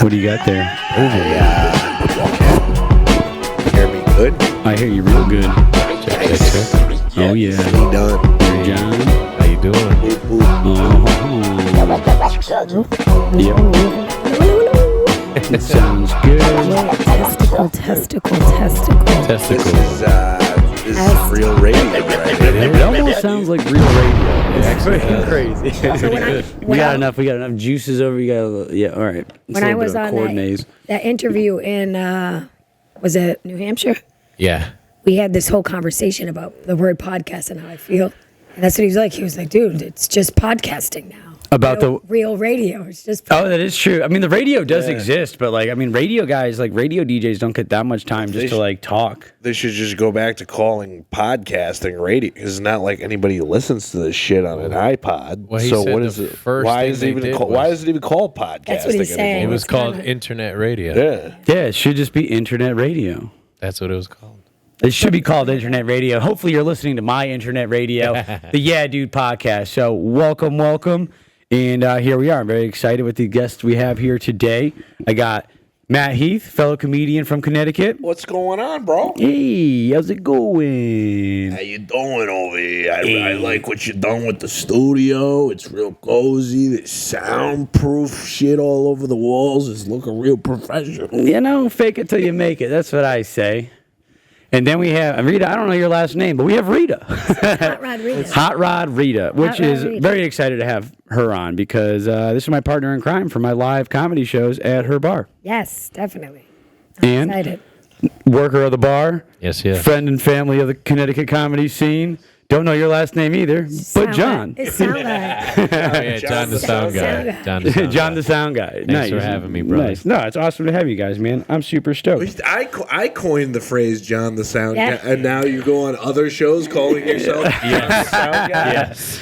What do you got there? Hear me good? I hear you real good. Nice. Oh, yeah. Be done. Hey, John. How you doing? Yep. It sounds good. Testicle. This is real radio, right? It almost sounds like real radio. It's pretty crazy. So We got enough juices over. Yeah, all right. It's when a I little was bit of on coordinates. that interview in, was it New Hampshire? Yeah. We had this whole conversation about the word podcast and how I feel. And that's what he was like. He was like, dude, it's just podcasting now. About real radio. It's just Oh, that is true. I mean, the radio does exist, but radio guys, radio DJs don't get that much time just to talk. They should just go back to calling podcasting radio. Because it's not like anybody listens to this shit on an iPod. Well, he so said what the is it? first Why thing is it they even did called? was- Why is it even called podcasting? That's what he's saying. It anymore? was called kinda- internet radio. Yeah. Yeah, it should just be internet radio. That's what it was called. It should be called internet radio. Hopefully, you're listening to my internet radio, the Yeah Dude podcast. So, welcome. And here we are. I'm very excited with the guests we have here today. I got Matt Heath, fellow comedian from Connecticut. What's going on, bro? Hey, how's it going? How you doing over here? I like what you done with the studio. It's real cozy. There's soundproof shit all over the walls. It's looking real professional. Fake it till you make it. That's what I say. And then we have Rita. I don't know your last name, but we have Rita. Hotrod Rita. Hotrod Rita, which Hotrod is Rita. very excited to have her on because this is my partner in crime for my live comedy shows at her bar. Yes, definitely. And Excited. worker of the bar, Yes. friend and family of the Connecticut comedy scene. Don't know your last name either, but John. It sounded like. Oh, yeah, John the sound guy. John the sound guy. Thanks for having me, brother. Nice. No, it's awesome to have you guys, man. I'm super stoked. I coined the phrase John the Sound Yeah. Guy, and now you go on other shows calling yourself Yes. Sound Guy?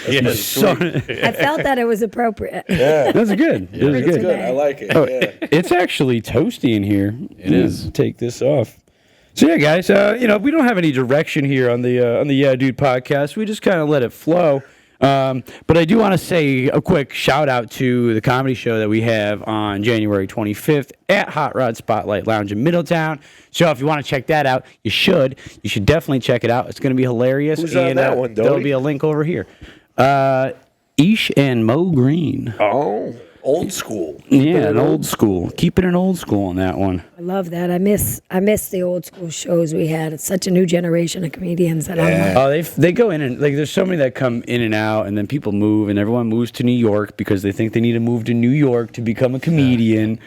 Yes. So, I felt that it was appropriate. Yeah, that's good. It was it's good. good. I like it. Oh, Yeah. it's actually toasty in here. It is. Take this off. So yeah, guys, we don't have any direction here on the Yeah Dude podcast. We just kind of let it flow. But I do want to say a quick shout out to the comedy show that we have on January 25th at Hot Rod Spotlight Lounge in Middletown. So if you want to check that out, you should. You should definitely check it out. It's going to be hilarious. Who's on that one, Doty? There'll be a link over here. Ish and Mo Green. Oh, old school. Yeah, an old school. Keep it an old school on that one. I love that. I miss the old school shows we had. It's such a new generation of comedians that I'm like, Oh, they go in and there's so many that come in and out, and then people move, and everyone moves to New York because they think they need to move to New York to become a comedian.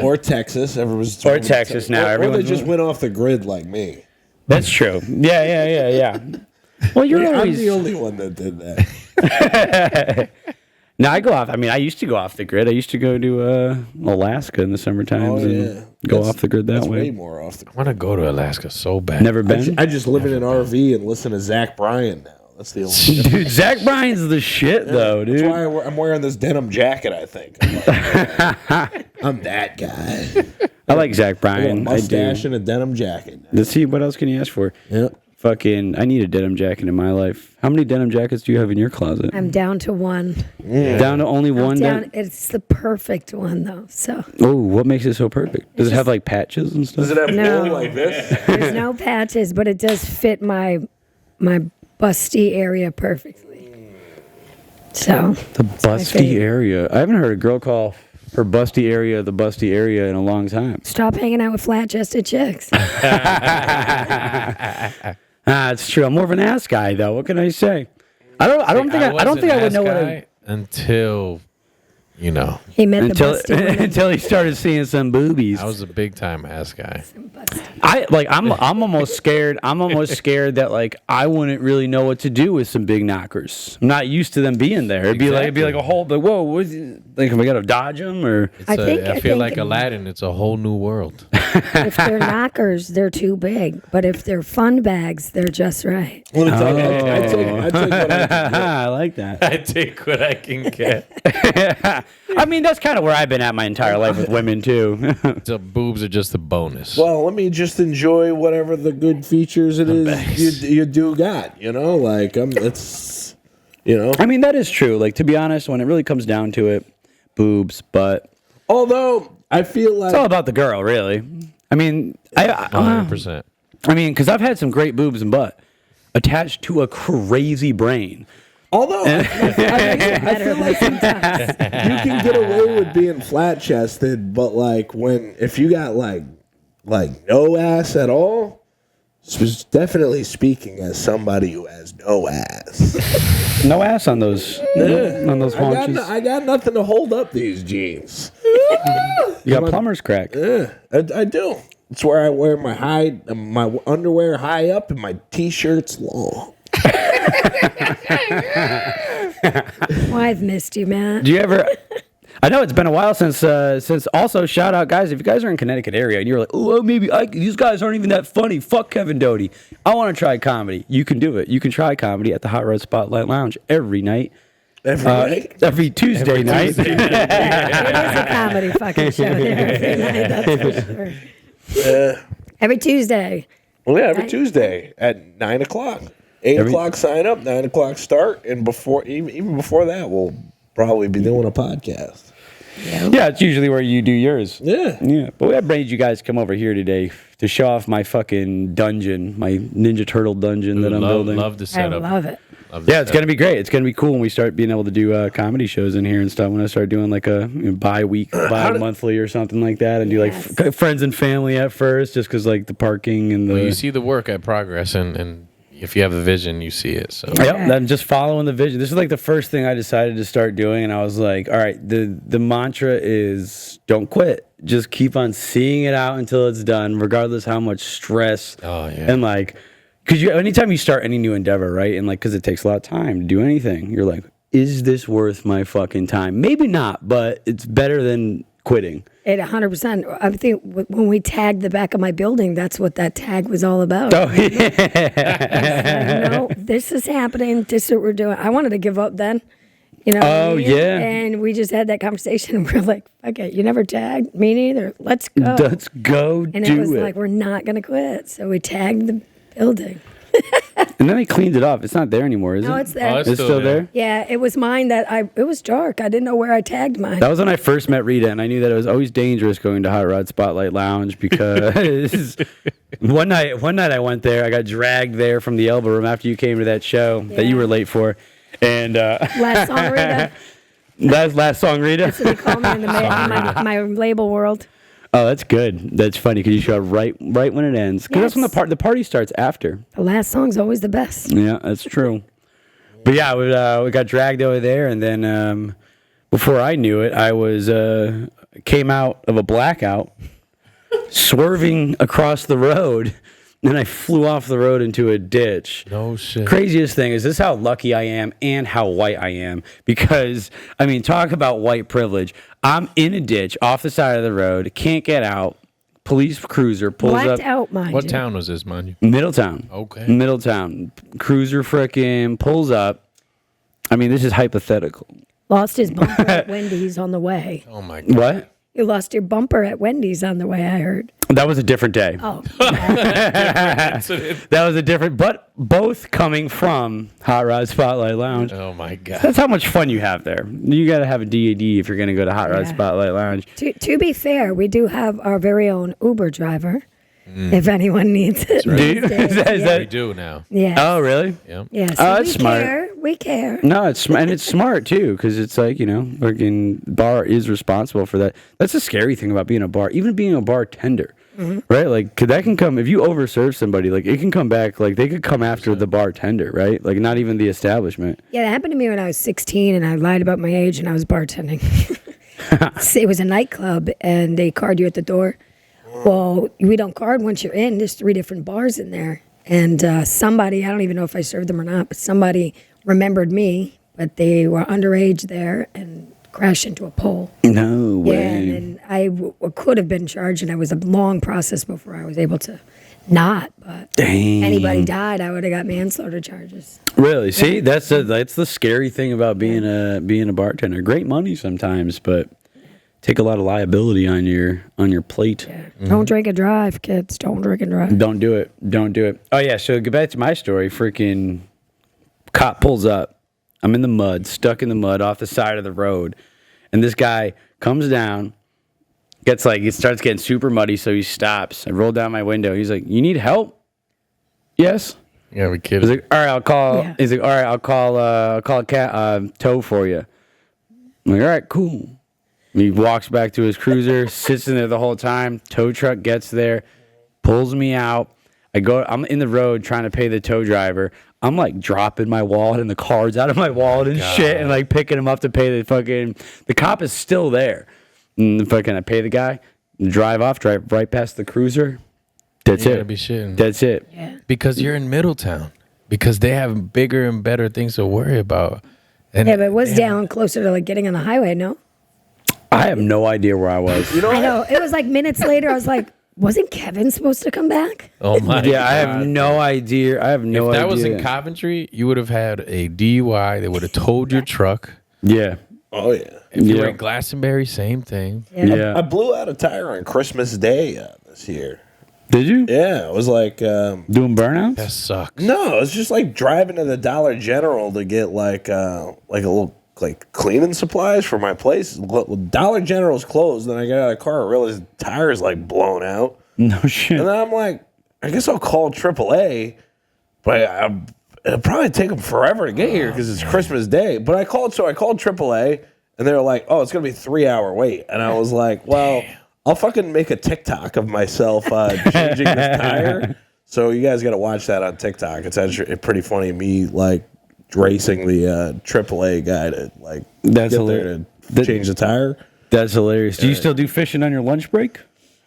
Or Texas. Everyone's Or Texas now. Or they Everyone's just went off the grid like me. That's true. Yeah. Well, you're I'm always. the only one that did that. No, I go off. I mean, I used to go off the grid. I used to go to Alaska in the summer times and go off the grid that That's way. way more off the I want to go to Alaska so bad. Never been. I just live in an RV and listen to Zach Bryan now. That's the only. Dude, Zach Bryan's the shit, though, dude. That's why I'm wearing this denim jacket. I think I'm that guy. I like Zach I got a Bryan. I do. mustache and a denim jacket. Let's see, what else can you ask for? Yep. I need a denim jacket in my life. How many denim jackets do you have in your closet? I'm down to one. Down to only one. It's the perfect one though. So Oh, what makes it so perfect? Does it have patches and stuff? Does it have No. wool like this? there's no patches, but it does fit my busty area perfectly. So The my busty favorite. area. I haven't heard a girl call her busty area the busty area in a long time. stop hanging out with flat-chested chicks. It's true. I'm more of an ass guy, though. What can I say? I don't think I would know what I until He met until the busty women. until he started seeing some boobies. I was a big time ass guy. I'm almost scared. I'm almost scared that I wouldn't really know what to do with some big knockers. I'm not used to them being there. It'd be like a whole whoa. Am I gotta dodge them or? I think feel like Aladdin. It's a whole new world. If they're knockers, they're too big. But if they're fun bags, they're just right. Let me tell you, I take what I can get. I like that. I take what I can get. I mean, that's kind of where I've been at my entire life with women too. The boobs are just a bonus. Well, let me just enjoy whatever the good features it is you do got. It's. I mean, that is true. To be honest, when it really comes down to it, boobs, butt. Although I feel like It's all about the girl, really. I mean, 100%. I mean, because I've had some great boobs and butt attached to a crazy brain. although I Better feel like sometimes. you can get away with being flat chested, but like if you got like no ass at all, definitely speaking as somebody who has no ass. No ass on those haunches. I got nothing to hold up these jeans. You got plumber's crack. Yeah, I do. It's where I wear my underwear high up and my t-shirts long. Well, I've missed you, Matt. Do you ever? I know it's been a while since. Also, shout out, guys. If you guys are in Connecticut area and you're like, oh, maybe these guys aren't even that funny. Fuck Kevin Doty. I want to try comedy. You can do it. You can try comedy at the Hot Rod Spotlight Lounge every night. Every Tuesday night. It is a comedy fucking show there every night, that's for sure. Every Tuesday. Well, yeah, every Tuesday at 9 o'clock. 8 o'clock sign up, 9 o'clock start, and even before that, we'll probably be doing a podcast. Yeah, it's usually where you do yours. Yeah. But I made you guys come over here today to show off my fucking dungeon, my Ninja Turtle dungeon that I'm building. Love the I setup. love it. Yeah, it's gonna be great. It's gonna be cool when we start being able to do comedy shows in here and stuff. When I start doing like a bi-monthly or something like that, and do like friends and family at first, just because like the parking and the. Well, you see the work at progress, and if you have a vision, you see it. So Yep, I'm just following the vision. This is like the first thing I decided to start doing, and I was like, all right, the mantra is don't quit. Just keep on seeing it out until it's done, regardless how much stress. Oh, yeah. And like, because anytime you start any new endeavor, right, and like, because it takes a lot of time to do anything, you're like, is this worth my fucking time? Maybe not, but it's better than quitting. It 100%. I think when we tagged the back of my building, that's what that tag was all about. Oh yeah. No, this is happening. This is what we're doing. I wanted to give up then. You know. Oh, yeah. And we just had that conversation, and we're like, "Okay, you never tagged me neither. Let's go." Let's go and do it was it. like we're not gonna quit, so we tagged the building. And then they cleaned it up. It's not there anymore, is it? No, it's there. Oh, It's still there? Yeah, it was mine it was dark. I didn't know where I tagged mine. That was when I first met Rita, and I knew that it was always dangerous going to Hot Rod Spotlight Lounge because one night I went there. I got dragged there from the Elbow Room after you came to that show that you were late for. And Last song, Rita. last song, Rita. That's what they call me in my label world. Oh, that's good. That's funny because you show up right when it ends. Because that's when the party starts after. The last song's always the best. Yeah, that's true. But yeah, we got dragged over there, and then before I knew it, I was came out of a blackout, swerving across the road, and I flew off the road into a ditch. no shit. Craziest thing is this: how lucky I am and how white I am. Because I mean, talk about white privilege. I'm in a ditch off the side of the road, can't get out. Police cruiser pulls Blacked up. out, mind What you. town was this, mind you? Middletown. Okay. Middletown. Cruiser frickin' pulls up. I mean, this is hypothetical. Lost his bumper at Wendy's on the way. Oh my god. What? You lost your bumper at Wendy's on the way, I heard. That was a different day. Oh, That was a different, but both coming from Hot Rod Spotlight Lounge. Oh my god. That's how much fun you have there. You got to have a DAD if you're going to go to Hot Rod Yeah. Spotlight Lounge. to be fair, we do have our very own Uber driver, if anyone needs it. Do you? these days. Is that- is Yeah. We do now. Yeah. Oh, really? Yeah. Yeah, so that's we smart. care. We care. No, it's and it's smart too because it's like fucking bar is responsible for that. That's the scary thing about being a bar, even being a bartender, right? Like that can come if you overserve somebody, like it can come back. Like they could come after the bartender, right? Like not even the establishment. Yeah, that happened to me when I was 16 and I lied about my age and I was bartending. It was a nightclub and they card you at the door. Well, we don't card once you're in. There's 3 different bars in there. And somebody, I don't even know if I served them or not, but somebody remembered me, but they were underage there and crashed into a pole. No way. Yeah, and then I could have been charged, and it was a long process before I was able to not. But Dang. anybody died, I would have got manslaughter charges. Really? See, that's the scary thing about being a bartender. Great money sometimes, but take a lot of liability on your plate. Yeah. Don't drink and drive, kids. Don't drink and drive. Don't do it. Don't do it. Oh yeah. So get back to my story. Freaking cop pulls up. I'm in the mud, stuck in the mud off the side of the road, and this guy comes down, it starts getting super muddy, so he stops. I roll down my window. He's like, "You need help?" Yes. Yeah, we He's kidding. like, "All right, I'll call." Yeah. He's like, "All right, I'll call a tow for you." I'm like, "All right, cool." And he walks back to his cruiser, sits in there the whole time. Tow truck gets there, pulls me out. I'm in the road trying to pay the tow driver. I'm like dropping my wallet and the cards out of my wallet and shit, and like picking him up to pay the cop is still there. And I pay the guy, drive right past the cruiser. That's You it. gotta be shitting. That's it. Yeah. Because you're in Middletown. Because they have bigger and better things to worry about. And Yeah, but it was down closer to like getting on the highway, no? I have no idea where I was. I know. It was like minutes later. I was like, wasn't Kevin supposed to come back? Oh my Yeah, I God. have no idea. I have no If idea. that was in Coventry, you would have had a DUI. They would have towed your truck. Yeah. Oh yeah. If you were Yeah. in Glastonbury, same thing. Yeah. I blew out a tire on Christmas Day this year. Did you? Yeah, it was like Doing burnouts? That sucks. no, it's just like driving to the Dollar General to get like a little like cleaning supplies for my place. Dollar General's closed, then I get out of the car and realize the tire's like blown out. No shit. And then I'm like, I guess I'll call AAA, but it'll probably take them forever to get here because it's Christmas Day. But I called AAA, and they were like, "Oh, it's gonna be a 3-hour wait." And I was like, "Well, I'll fucking make a TikTok of myself changing this tire." So you guys got to watch that on TikTok. It's actually pretty funny. Me like racing the AAA guy to like That's get hilarious. there to change the tire. That's hilarious. Do you still do fishing on your lunch break?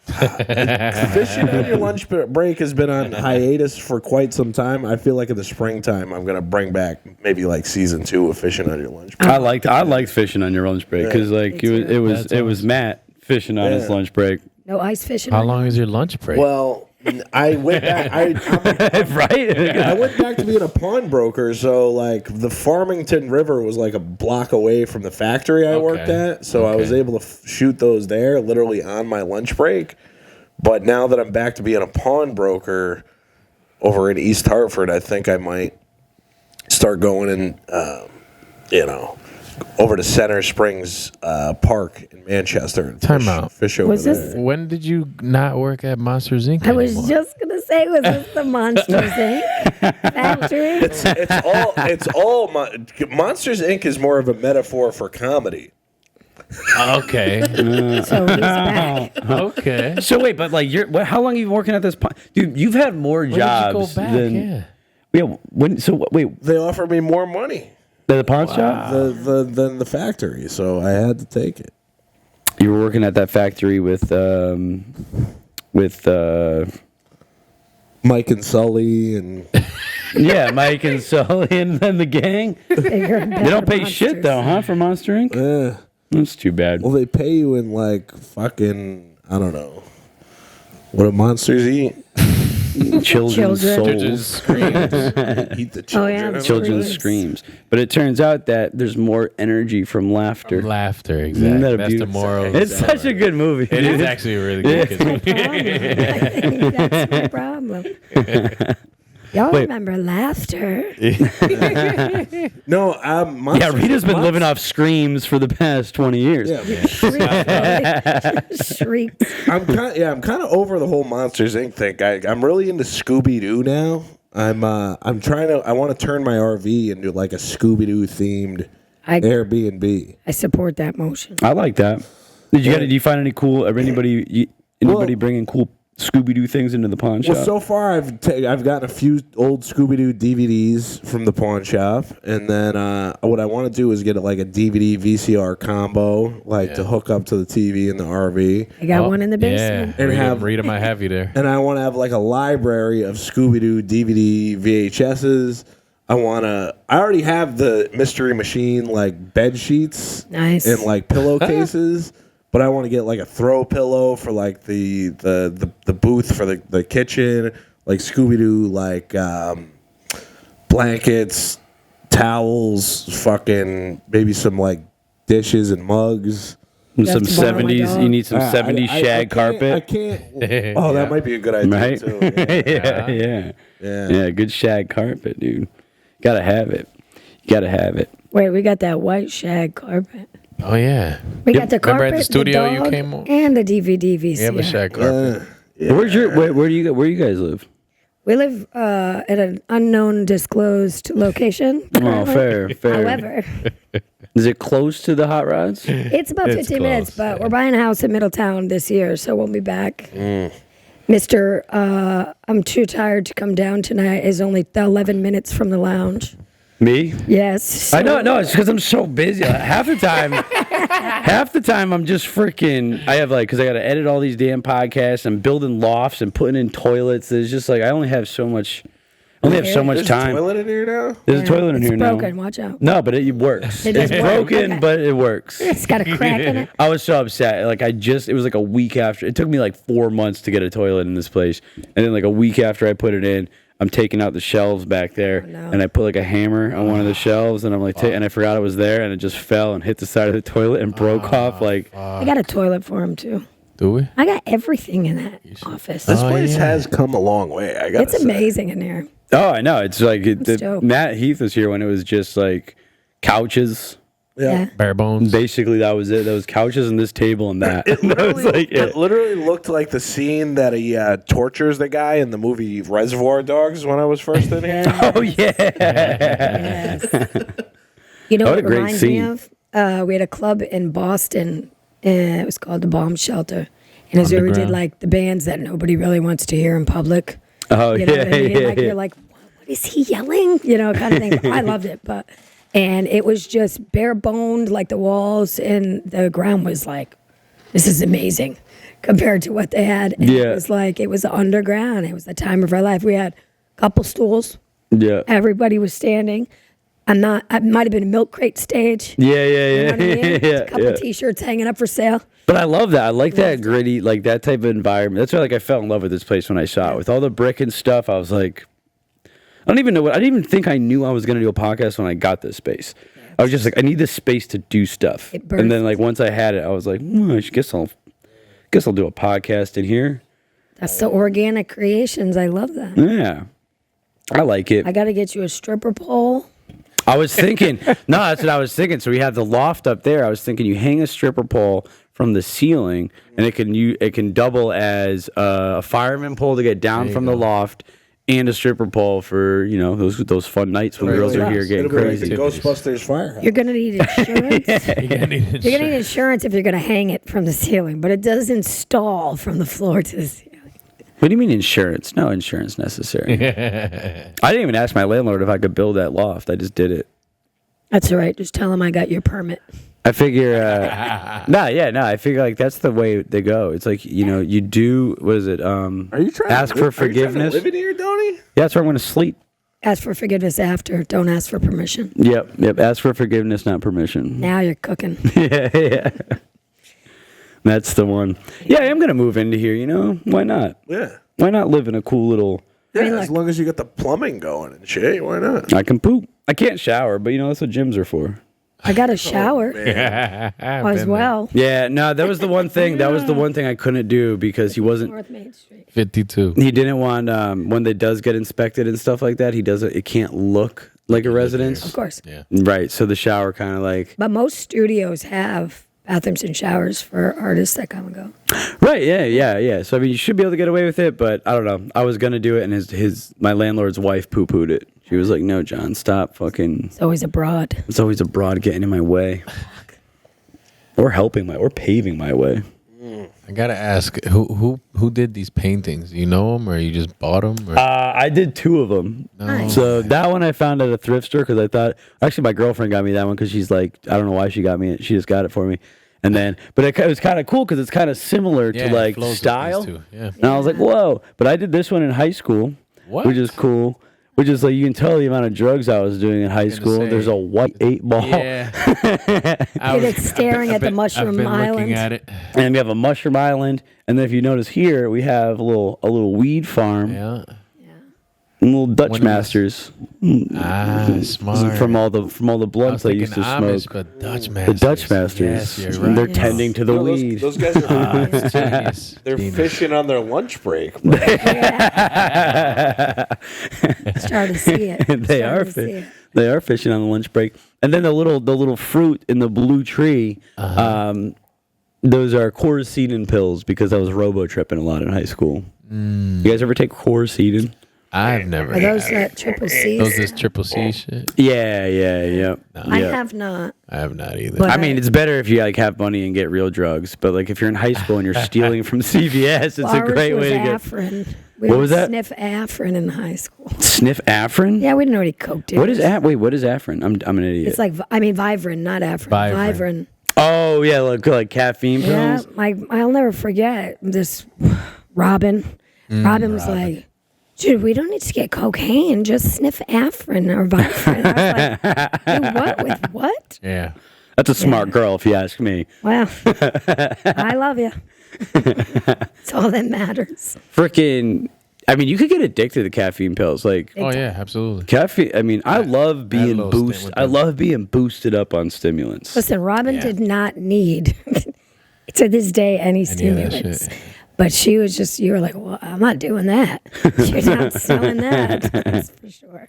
Fishing on your lunch break has been on hiatus for quite some time. I feel like in the springtime I'm gonna bring back maybe like season 2 of fishing on your lunch break. I liked fishing on your lunch break because like it was Matt fishing on his Yeah. lunch break. No ice fishing. How long is your lunch break? Well, I went back. Right? I went back to being a pawnbroker. So like the Farmington River was like a block away from the factory I worked at. So I was able to shoot those there, literally on my lunch break. But now that I'm back to being a pawnbroker over in East Hartford, I think I might start going and over to Center Springs Park in Manchester and Time out. fish over Was there. this- When did you not work at Monsters Inc. I was anymore? just gonna say, was this the Monsters Inc. factory? It's all Monsters Inc. is more of a metaphor for comedy. Okay. So he's back. Okay. So wait, but like how long have you been working at this dude? You've had more When jobs did you go back? than Yeah. wait, They offered me more money the pawn shop? than the factory, so I had to take it. You were working at that factory with Mike and Sully and yeah, Mike and Sully and then the gang. Bigger and They better don't pay monsters. shit though, huh? For Monster Inc. That's too bad. well, they pay you in like fucking I don't know. What do monsters eat? Children's Children. souls, Eat the Oh, yeah, children. children's screams. But it turns out that there's more energy from laughter. Laughter, Isn't exactly. that a That's the beautiful- moral. of the It's such a good movie. It is dude. actually a really good kid's movie. That's my problem. Y'all remember laughter? No, Monsters Yeah, Rita's been living off screams for the past 20 years. Yeah, Shrieks. I'm kind of over the whole Monsters Inc. thing. I'm really into Scooby Doo now. I want to turn my RV into like a Scooby Doo themed Airbnb. I support that motion. I like that. Did you find any cool? Anybody bringing cool Scooby Doo things into the pawn shop? Well, so far I've gotten a few old Scooby Doo DVDs from the pawn shop, and then what I want to do is get like a DVD VCR combo, to hook up to the TV in the RV, I got one in the basement. Yeah. And Rita might have you there. and I want to have like a library of Scooby Doo DVD VHSs. I already have the Mystery Machine like bed sheets, Nice. and like pillowcases. But I want to get like a throw pillow for like the booth for the kitchen, like Scooby Doo, like blankets, towels, fucking maybe some like dishes and mugs. Some That's to borrow my 70s. dog. You need some 70s shag carpet. I can't. Oh, that might be a good idea Right? too. Yeah, good shag carpet, dude. Gotta have it. You gotta have it. Wait, we got that white shag carpet. Oh yeah. We got the Remember carpet, at the studio the you dog, came on? and the DVD VCR. We have a shack carpet. Where do you guys live? We live at an unknown disclosed location. Oh, currently. fair. However, Is it close to the Hot Rods? it's about 15 close, minutes, but yeah. we're buying a house in Middletown this year, so we'll be back. Mr. I'm too tired to come down tonight is only 11 minutes from the lounge. Me? Yes. I know. No, it's because I'm so busy. Half the time I'm just freaking. I have because I got to edit all these damn podcasts. I'm building lofts and putting in toilets. It's just I only have so much. There's time. a toilet in here now? There's a toilet in it's here broken. now. Watch out. No, but it works. It It's does work. broken, Okay. but it works. It's got a crack in it. I was so upset. It was a week after. It took me 4 months to get a toilet in this place, and then a week after I put it in, I'm taking out the shelves back there, no. and I put a hammer on one of the shelves, and I'm and I forgot it was there, and it just fell and hit the side of the toilet and broke off. I got a toilet for him too. Do we? I got everything in that office. This place has come a long way. I got It's amazing in there. Oh, I know. It's dope. Matt Heath was here when it was just couches. Yeah. Bare bones. Basically, that was it. There was couches and this table and that. It That was literally, it. it literally looked like the scene that he tortures the guy in the movie Reservoir Dogs when I was first in here. Oh yeah. Yes. You know What what a great reminds me scene. of? We had a club in Boston. It was called the Bomb Shelter. And it's where we did Underground. the bands that nobody really wants to hear in public. Oh You know what I mean? yeah. You're like, what is he yelling? Kind of thing. I loved it. And it was just bare boned, the walls and the ground was this is amazing compared to what they had. And Yeah. it was underground. It was the time of our life. We had a couple stools. Yeah. Everybody was standing. I might have been a milk crate stage. Yeah. You know what I mean? Yeah. A couple T-shirts hanging up for sale. But I love that. I like that gritty, that type of environment. That's why I fell in love with this place when I saw it. With all the brick and stuff, I was like, I didn't even think I knew I was going to do a podcast when I got this space. I was just I need this space to do stuff. It And then birthed. once I had it, I was like, I guess I'll do a podcast in here. That's the organic creations. I love that. Yeah. I like it. I got to get you a stripper pole. I was thinking, no, that's what I was thinking. So we have the loft up there. I was thinking you hang a stripper pole from the ceiling, and it can double as a fireman pole to get down from the loft, and a stripper pole for those fun nights when girls are here getting It'll be like crazy. the Ghostbusters Firehouse. You're going to need insurance. You're gonna need You're going to need insurance if you're going to hang it from the ceiling, but it does install from the floor to the ceiling. What do you mean insurance? No insurance necessary. I didn't even ask my landlord if I could build that loft. I just did it. That's all right. Just tell him I got your permit. I figure, I figure that's the way they go. It's you do, what is it? Are you trying ask for forgiveness? Are you trying to live in here, Donnie? Yeah, that's where I'm going to sleep. Ask for forgiveness after. Don't ask for permission. Yep. Ask for forgiveness, not permission. Now you're cooking. Yeah. That's the one. Yeah, I am going to move into here, Why not? Yeah. Why not live in a cool little... Yeah, mean, as long as you got the plumbing going and shit, why not? I can poop. I can't shower, but that's what gyms are for. I got a shower as well. Yeah, no, that was the one thing. That was the one thing I couldn't do because he wasn't... North Main Street. 52. He didn't want, when it does get inspected and stuff like that, it can't look like a residence. Of course. Yeah. Right, so the shower kind of But most studios have bathrooms and showers for artists that come and go. Right, yeah. So, you should be able to get away with it, but I don't know. I was going to do it, and my landlord's wife poo-pooed it. She was like, no, John, stop fucking... It's always abroad. It's always a broad getting in my way. Or paving my way. I gotta ask, who did these paintings? You know them, or you just bought them? Or? I did 2 of them. Nice. So that one I found at a thrift store because I thought... Actually, my girlfriend got me that one because she's like... I don't know why she got me it. She just got it for me. And then... But it was kind of cool because it's kind of similar Yeah, to it flows with style. these two, yeah. And I was like, whoa. But I did this one in high school. What? Which is cool. Which is you can tell the amount of drugs I was doing in high school. say, There's a white 8-ball. Yeah. You're staring at the Mushroom I've been Island. looking at it. And we have a mushroom island. And then if you notice here, we have a little weed farm. Yeah. And little Dutch One of masters. Smart. From all the I blunts was I used to thinking Amish, smoke. but Dutch The masters. Dutch masters. Yes, you're right. They're tending to the No, weed. those guys are It's genius. they're Genius. fishing on their lunch break. Starting to see it. They are Starting to see it. They are fishing on the lunch break. And then the little fruit in the blue tree, those are Coracetin pills because I was robo-tripping a lot in high school. You guys ever take Coracetin? I've never. Are those triple C's? Those is triple C shit. Yeah. I have not. I have not either. But I mean, it's better if you like have money and get real drugs. But like if you're in high school and you're stealing from CVS, it's a great way to get. Afrin. We What would was that? Sniff Afrin in high school. Sniff Afrin? Yeah, we didn't know any coke did. What is Afrin? I'm an idiot. It's like Vivarin, not Afrin. Vivarin. Oh yeah, like caffeine Yeah, pills. I'll never forget this. Robin was like, dude, we don't need to get cocaine. Just sniff Afrin or Vivarin. I was like, "Dude, what with what? Yeah. That's a smart girl, if you ask me. Well, I love you. It's all that matters. Freaking, I mean, you could get addicted to caffeine pills. Like Oh yeah, absolutely. caffeine. I mean, I love being little stint boosted. with I them. love being boosted up on stimulants. Listen, Robin Yeah. did not need, to this day, any Any of that stimulants. shit. But she was just, you were like, well, I'm not doing that. You're not selling that. That's for sure.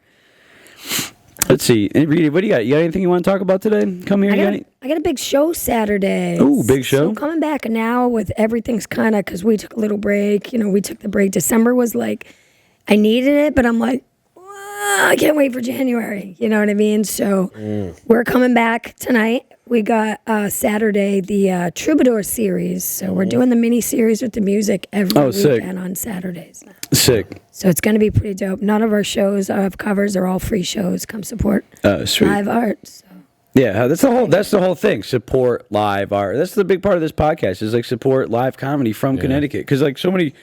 Let's see, Rita, what do you got? You got anything you want to talk about today? Come here. I got a big show Saturday. Ooh, big show. So I'm coming back now with everything's kind of, because we took a little break. We took the break. December was like, I needed it, but I'm like, I can't wait for January. You know what I mean? So we're coming back tonight. We got Saturday, the Troubadour series. So we're doing the mini series with the music every sick. weekend on Saturdays now. Sick. So it's going to be pretty dope. None of our shows have covers. They're all free shows. Come support Sweet. live art. So. Yeah, that's the whole thing. Support live art. That's the big part of this podcast. Is like support live comedy from Connecticut, because like so many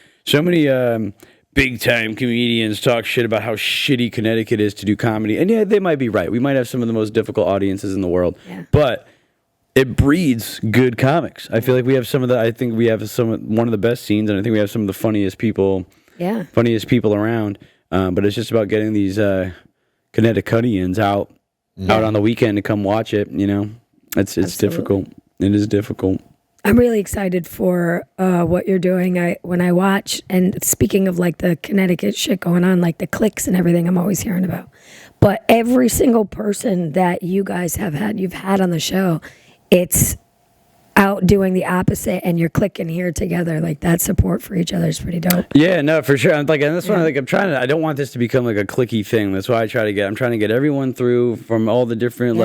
big time comedians talk shit about how shitty Connecticut is to do comedy, and yeah, they might be right. We might have some of the most difficult audiences in the world, but it breeds good comics. I feel like we have I think we have one of the best scenes, and I think we have some of the funniest people around. But it's just about getting these Connecticutians out on the weekend to come watch it. It's difficult. It is difficult. I'm really excited for what you're doing. When I watch, and speaking of like the Connecticut shit going on, like the cliques and everything I'm always hearing about. But every single person that you guys you've had on the show, it's out doing the opposite, and you're clicking here together. Like that support for each other is pretty dope. Yeah, no, for sure. And that's why I'm trying to. I don't want this to become like a cliquey thing. That's why I'm trying to get everyone through from all the different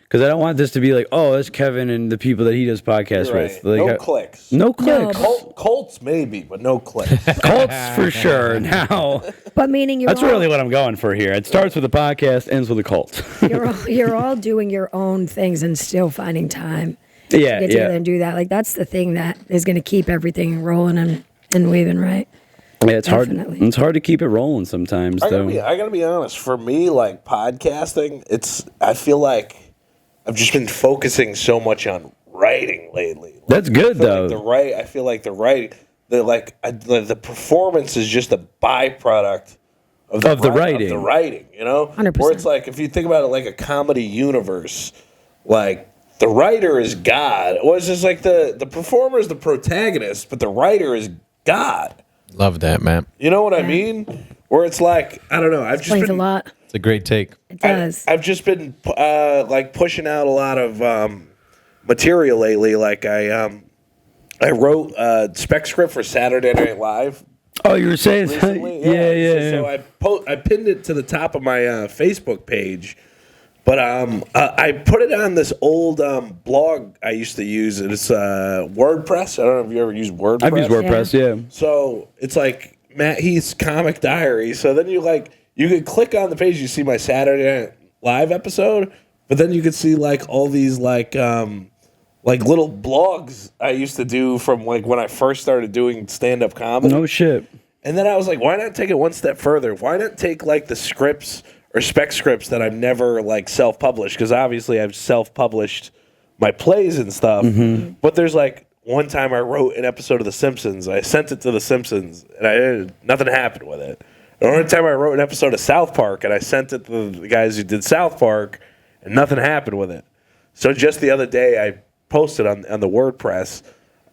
because I don't want this to be like, oh, that's Kevin and the people that he does podcasts with. Like, no clicks. No clicks. Colts maybe, but no clicks. Colts for sure. Now, But meaning that's really what I'm going for here. It starts with a podcast, ends with a cult. you're all doing your own things and still finding time. Yeah, get together and do that. Like that's the thing that is going to keep everything rolling and weaving right. Yeah, it's Definitely. hard. It's hard to keep it rolling sometimes, though. I gotta be honest. For me, like podcasting, I feel like I've just been focusing so much on writing lately. Like, That's good though. I feel like the performance is just a byproduct of the writing. Of the writing, 100%. Where it's like if you think about it like a comedy universe, like the writer is God. Well, it's just like the performer is the protagonist, but the writer is God. Love that, man. You know what I mean? Where it's like, I don't know. I've just Explains been a lot. It's a great take. It does. I've just been like pushing out a lot of material lately. Like I wrote a spec script for Saturday Night Live. Oh, you were saying Recently. yeah. So I pinned it to the top of my Facebook page, but I put it on this old blog I used to use. It's WordPress. I don't know if you ever used WordPress. I've used WordPress. Yeah. So it's like Matt Heath's comic diary. So then you could click on the page, you see my Saturday Night Live episode, but then you could see like all these like little blogs I used to do from like when I first started doing stand-up comedy. No shit. And then I was like, why not take it one step further? Why not take like the scripts or spec scripts that I've never like self-published? Because obviously I've self-published my plays and stuff. Mm-hmm. But there's like one time I wrote an episode of The Simpsons. I sent it to The Simpsons, and nothing happened with it. Another time I wrote an episode of South Park, and I sent it to the guys who did South Park, and nothing happened with it. So just the other day, I posted on the WordPress.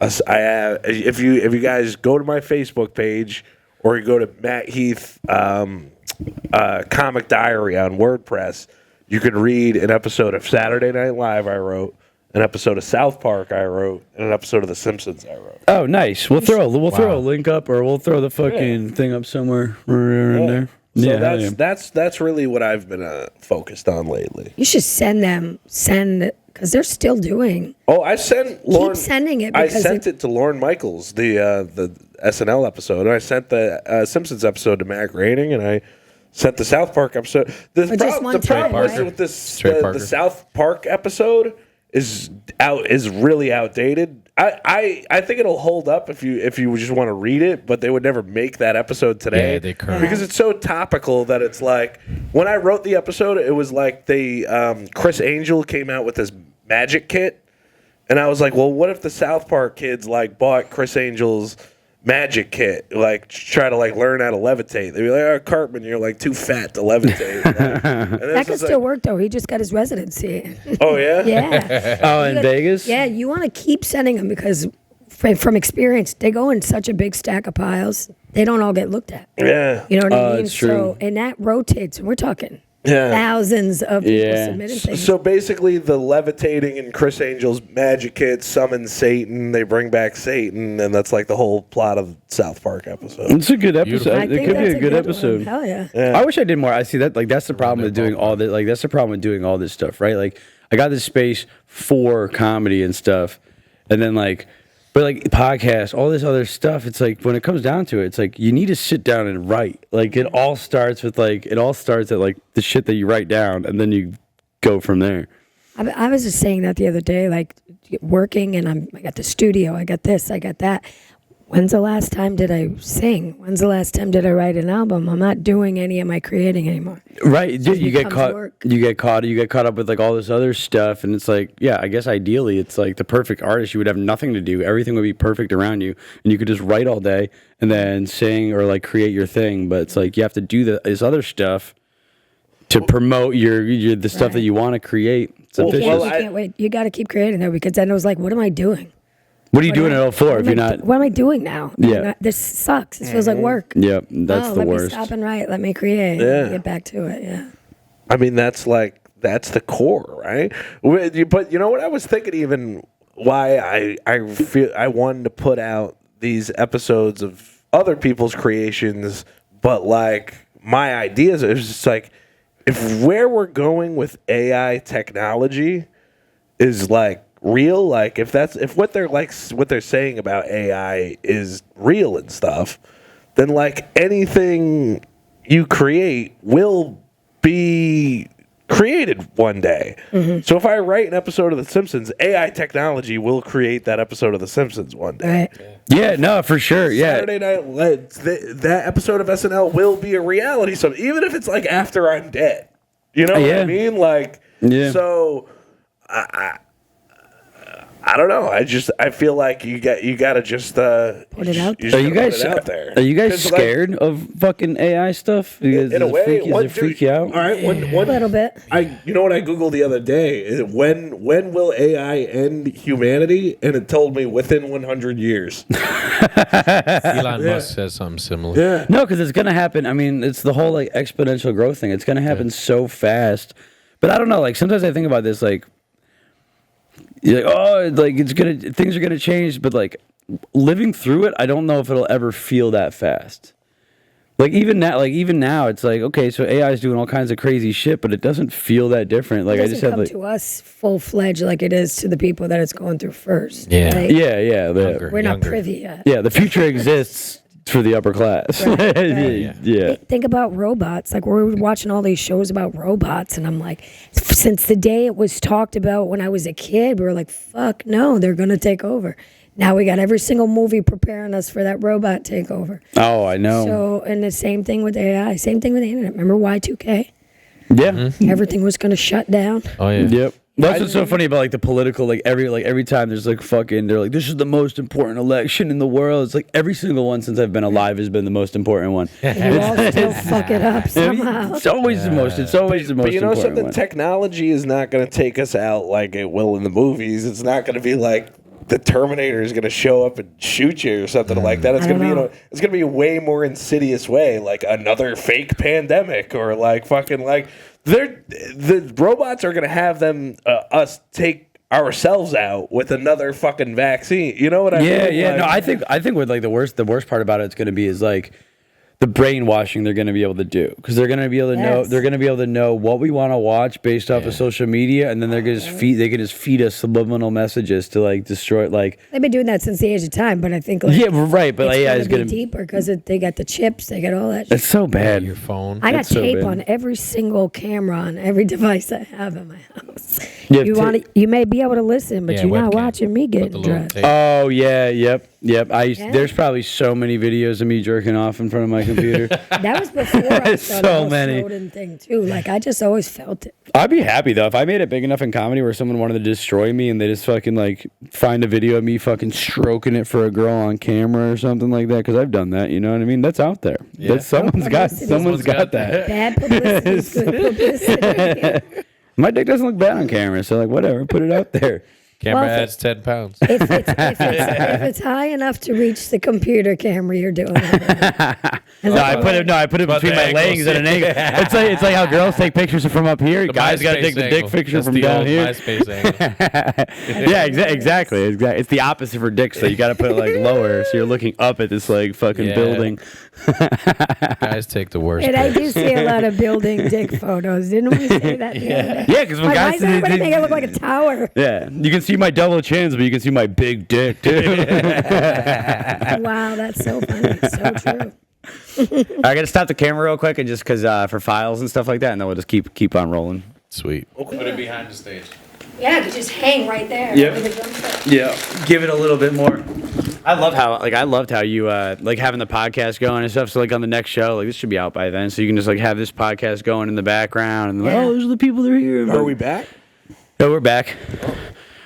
If you guys go to my Facebook page or you go to Matt Heath comic diary on WordPress, You can read an episode of Saturday Night Live I wrote, an episode of South Park I wrote, and an episode of The Simpsons I wrote. Oh, nice. We'll throw a link up, or we'll throw the fucking thing up somewhere in there. So that's really what I've been focused on lately. You should send because they're still doing. Oh, I sent Lauren. Keep sending it. I sent it to Lauren Michaels, the SNL episode, and I sent the Simpsons episode to Mac Groening, and I sent the South Park episode. The problem with this, the South Park episode is really outdated. I think it'll hold up if you just want to read it, but they would never make that episode today. Yeah, they couldn't. Because it's so topical that it's like when I wrote the episode, it was like Chris Angel came out with this magic kit, and I was like, well, what if the South Park kids like bought Chris Angel's magic kit, like try to like learn how to levitate? They'd be like, oh, Cartman, you're like too fat to levitate. That could still work though. He just got his residency. Oh yeah, yeah. Oh, in Vegas. Yeah, you want to keep sending them because from experience, they go in such a big stack of piles. They don't all get looked at. Yeah, you know what I mean. It's true. So and that rotates. And we're talking. Thousands of people submitting things. So basically, the levitating in Chris Angel's magic kit summons Satan. They bring back Satan, and that's like the whole plot of South Park episode. It's a good episode. It could be a good episode. Hell yeah. I wish I did more. I see that. Like that's the problem with doing all that. Like that's the problem with doing all this stuff, right? Like I got this space for comedy and stuff, and then like. But like podcasts, all this other stuff, it's like when it comes down to it, it's like you need to sit down and write. Like it all starts at like the shit that you write down, and then you go from there. I was just saying that the other day, like working, and I got the studio, I got this, I got that. When's the last time did I sing? When's the last time did I write an album? I'm not doing any of my creating anymore. Right, So you get caught. work. You get caught up with like all this other stuff, and it's like, yeah, I guess ideally, it's like the perfect artist. You would have nothing to do. Everything would be perfect around you, and you could just write all day and then sing or like create your thing. But it's like you have to do this other stuff to promote the stuff that you want to create. It's You can't wait. You got to keep creating though, because then it was like, what am I doing? What are you doing at all for if you're not? What am I doing now? Yeah. This sucks. This feels like work. Yep, that's the let worst. Me stop and write. Let me create. Let me get back to it. Yeah. I mean, that's the core, right? But you know what I was thinking, even why I feel I wanted to put out these episodes of other people's creations, but like my ideas, it was just like if where we're going with AI technology is like real, like if what they're saying about AI is real and stuff, then like anything you create will be created one day. Mm-hmm. So if I write an episode of The Simpsons, AI technology will create that episode of The Simpsons one day. Right. Yeah, no, for sure. Yeah. Saturday Night, that episode of SNL will be a reality. So even if it's like after I'm dead, you know what I mean? Like, so I don't know. I feel like you got to just put it out there. Are you guys scared of fucking AI stuff? In a way, does it freak you out? All right, a little bit. You know what I googled the other day? When will AI end humanity? And it told me within 100 years. Elon Musk says something similar. Yeah. No, because it's gonna happen. I mean, it's the whole like exponential growth thing. It's gonna happen so fast. But I don't know. Like sometimes I think about this. Like, you're like, oh, like things are gonna change. But like living through it, I don't know if it'll ever feel that fast. Like even now, it's like, okay, so AI is doing all kinds of crazy shit, but it doesn't feel that different. Like It I just doesn't have come like, to us full fledged like it is to the people that it's going through first. Yeah. Like, yeah. We're not privy yet. Yeah, the future exists for the upper class. Right. Yeah. Think about robots. Like we're watching all these shows about robots, and I'm like, since the day it was talked about when I was a kid, we were like, fuck no, they're gonna take over. Now we got every single movie preparing us for that robot takeover. Oh, I know. So, and the same thing with AI, same thing with the internet. Remember Y2K? Yeah. Mm-hmm. Everything was going to shut down. Oh yeah. Yep. That's what's so funny about like the political, like every time there's like fucking, they're like, this is the most important election in the world. It's like every single one since I've been alive has been the most important one. And you all still fuck it up somehow. It's always the most. It's always the most. But you know important something? one. Technology is not going to take us out like it will in the movies. It's not going to be like the Terminator is going to show up and shoot you or something like that. It's going to be it's going to be a way more insidious way, like another fake pandemic or like fucking like the robots are gonna have them us take ourselves out with another fucking vaccine. You know what I mean? Yeah. Like, No, I think what like the worst part about it's going to be is like the brainwashing they're going to be able to do, because they're going to be able to know, they're going to be able to know what we want to watch based off of social media, and then they're going to just feed us subliminal messages to like destroy, like They've been doing that since the age of time, but I think like, right, but it's AI gonna is be going to deeper because they got the chips, they got all that. It's so bad. Your phone. I got It's so tape bad. on every single camera on every device I have in my house. You have You may be able to listen, but Yeah, you're not webcam. watching me Put the getting little dressed. tape. Oh yeah, yep. Yeah. There's probably so many videos of me jerking off in front of my computer. That was before I saw the So whole many. Snowden thing too. Like I just always felt it. I'd be happy though if I made it big enough in comedy where someone wanted to destroy me and they just fucking like find a video of me fucking stroking it for a girl on camera or something like that, because I've done that. You know what I mean? That's out there. Yeah. That's someone's got that. Bad publicity is good publicity. My dick doesn't look bad on camera, so like whatever, put it out there. Camera Well, if adds 10 pounds. if it's high enough to reach the computer camera, you're doing it. No, I put it But between the my legs at an angle. It's like how girls take pictures from up here. Guys got to take the dick picture from down here. MySpace angle. Yeah, exactly. It's the opposite for dicks. So you got to put it like lower, so you're looking up at this like fucking Yeah. building. Guys take the worst. And I do pics. see a lot of building dick photos. Didn't we say that? The other day? Yeah, because when Like, why guys does everybody make it look like a tower? yeah, you can see my double chins, but you can see my big dick too. Wow, that's so funny. So true. I got to stop the camera real quick, and just because for files and stuff like that, and then we'll just keep on rolling. Sweet. Put it behind the stage. Yeah, you just hang right there. Yep. with the drum set. Yeah, give it a little bit more. I loved how you like having the podcast going and stuff. So like on the next show, like this should be out by then, so you can just like have this podcast going in the background, and like, Yeah. oh, those are the people that are here. Are we back? No, we're back.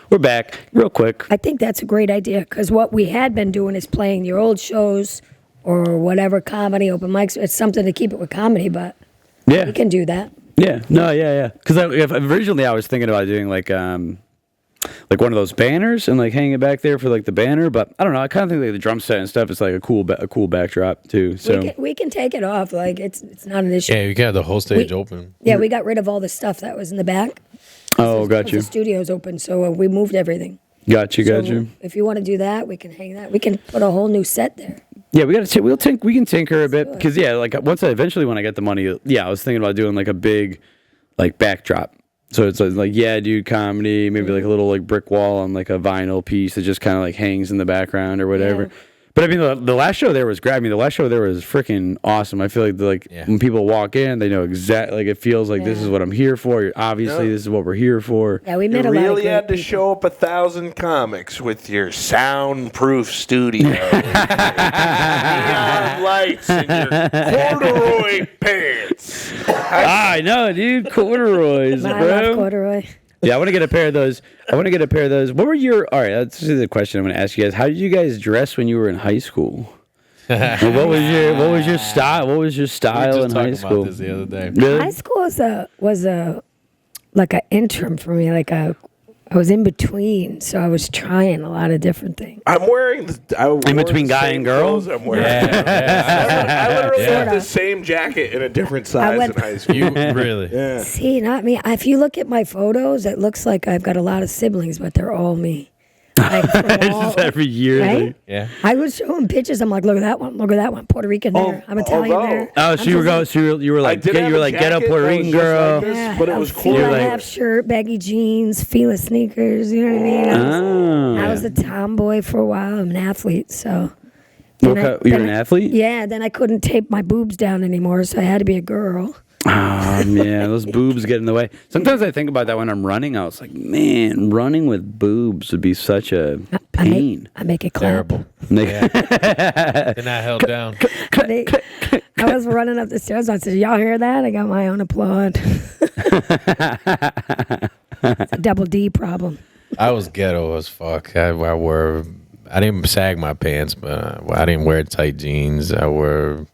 We're back real quick. I think that's a great idea because what we had been doing is playing your old shows or whatever comedy, open mics. It's something to keep it with comedy, but Yeah, we can do that. yeah, no, yeah. Because originally I was thinking about doing like one of those banners and like hanging it back there for like the banner, but I don't know. I kind of think like the drum set and stuff is like a cool backdrop too. So We can take it off. Like it's not an issue. Yeah, you can have the whole stage We- open. Yeah, we got rid of all the stuff that was in the back. oh, got The you, studio's open, so we moved everything. got you. So if you want to do that, we can hang that. We can put a whole new set there. Yeah, we can tinker a bit because like eventually when I get the money, I was thinking about doing like a big like backdrop. So it's like yeah, dude, comedy, maybe like a little like brick wall on like a vinyl piece that just kind of like hangs in the background or whatever. Yeah. But I mean, the last show there was great. I mean, the last show there was freaking awesome. I feel like when people walk in, they know exactly. Like it feels like this is what I'm here for. Obviously, this is what we're here for. Yeah, we met You a lot of really great had to people. show up 1,000 comics with your soundproof studio, neon lights, and your corduroy pants. I know, dude. Corduroys, I love bro. corduroy. Yeah, I want to get a pair of those. What were your? All right, that's the question I'm going to ask you guys. How did you guys dress when you were in high school? Well, what was your style? What was your We were style just in talking high school? about this the other day. Really? High school was a like an interim for me. I was in between, so I was trying a lot of different things. I'm wearing In between guy and girl? I'm wearing. Yeah, I literally yeah. have the same jacket in a different size went- in high school. You really? Yeah. See, not me. If you look at my photos, it looks like I've got a lot of siblings, but they're all me. Like, from It's all- just every year. right? like- Yeah. I was showing pictures. I'm like, look at that one, Puerto Rican there. I'm Italian although- there. Oh, so you were going. So you were I like, did have you were a like, get up jacket Puerto that was Rican just girl. like this, but it was Fila cool. half shirt, baggy jeans, Fila sneakers. You know what I mean? Oh. I was a tomboy for a while. I'm an athlete, so. What Then I- you were then an I- athlete? Yeah, then I couldn't tape my boobs down anymore, so I had to be a girl. Oh man, those boobs get in the way. Sometimes I think about that when I'm running. I was like, man, running with boobs would be such a pain. I make it clap. Terrible. Yeah. And I held down. I was running up the stairs. I said, "Y'all hear that?" I got my own applaud. It's a double D problem. I was ghetto as fuck. I didn't sag my pants, but I didn't wear tight jeans. I wore,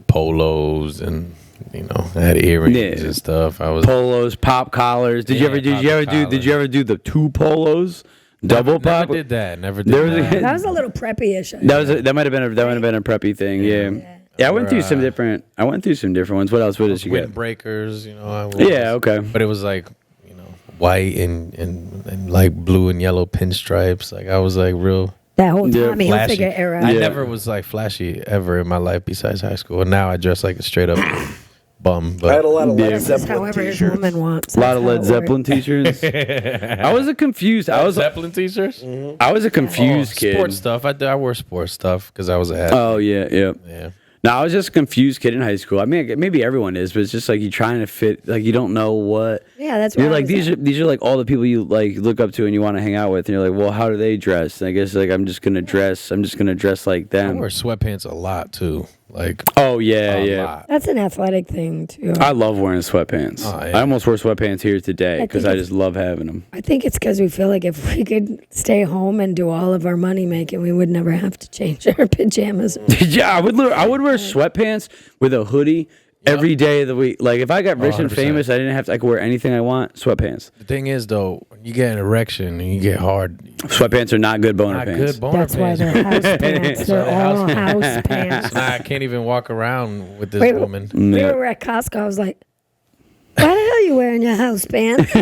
polos and, I had earrings Yeah. and stuff. I was Polos, pop collars. Did you ever do the two polos? Double pop? Never did that. There was a- That was a little preppy-ish. That might have been a preppy thing. Yeah. Yeah, I went through some different ones. What else? What did you get? Windbreakers, Yeah, okay. But it was like, white and like blue and yellow pinstripes. Like I was like real That whole Tommy flashy. Hilfiger era. I never was like flashy ever in my life besides high school. And now I dress like a straight up bum. But I had a lot of Led This is Zeppelin however his t-shirts. woman wants. A lot of That's how Led it Zeppelin works. t-shirts. I was a confused. I was Zeppelin t-shirts. I was a confused kid. Sports stuff. I wore sports stuff because I was a athlete. Oh yeah. Yeah. No, I was just a confused kid in high school. I mean, maybe everyone is, but it's just like you're trying to fit. Like you don't know what. Yeah, that's You're where I like was these are like all the people you like look up to and you want to hang out with, and you're like, well, how do they dress? And I guess like I'm just gonna dress like I them. wear sweatpants a lot too. Like Oh yeah, a yeah. lot. That's an athletic thing too. I love wearing sweatpants. Oh, yeah. I almost wore sweatpants here today I because think I it's- just love having them. I think it's because we feel like if we could stay home and do all of our money making, we would never have to change our pajamas. Yeah, I would wear sweatpants with a hoodie every day of the week. Like if I got rich and 100%. famous, I could wear anything I want. Sweatpants. The thing is though, when you get an erection and you get hard, Sweatpants are not good boner not pants. good boner That's why pants. they're house pants. They're all house pants. Nah, I can't even walk around with this Wait, woman. We were at Costco. I was like, why the hell are you wearing your house pants?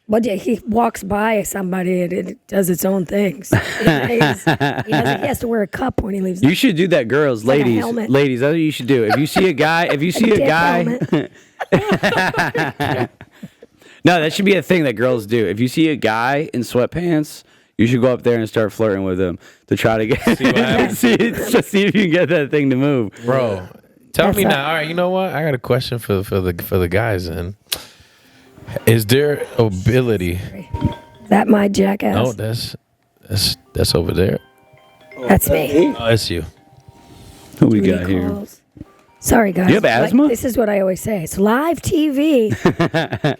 But yeah, he walks by somebody and it does its own things. He has to wear a cup when he leaves. You should do that, girls, like a ladies, helmet. ladies. That's what you should do. If you see a guy, no, that should be a thing that girls do. If you see a guy in sweatpants, you should go up there and start flirting with him to try to get see if you can get that thing to move. Bro, tell That's me not- now. All right, you know what? I got a question for the guys. Then, is there ability? That my jackass. No, that's over there. That's me. Oh, that's you. Who we Too got many here? calls. Sorry, guys. You have asthma? This is what I always say. It's live TV.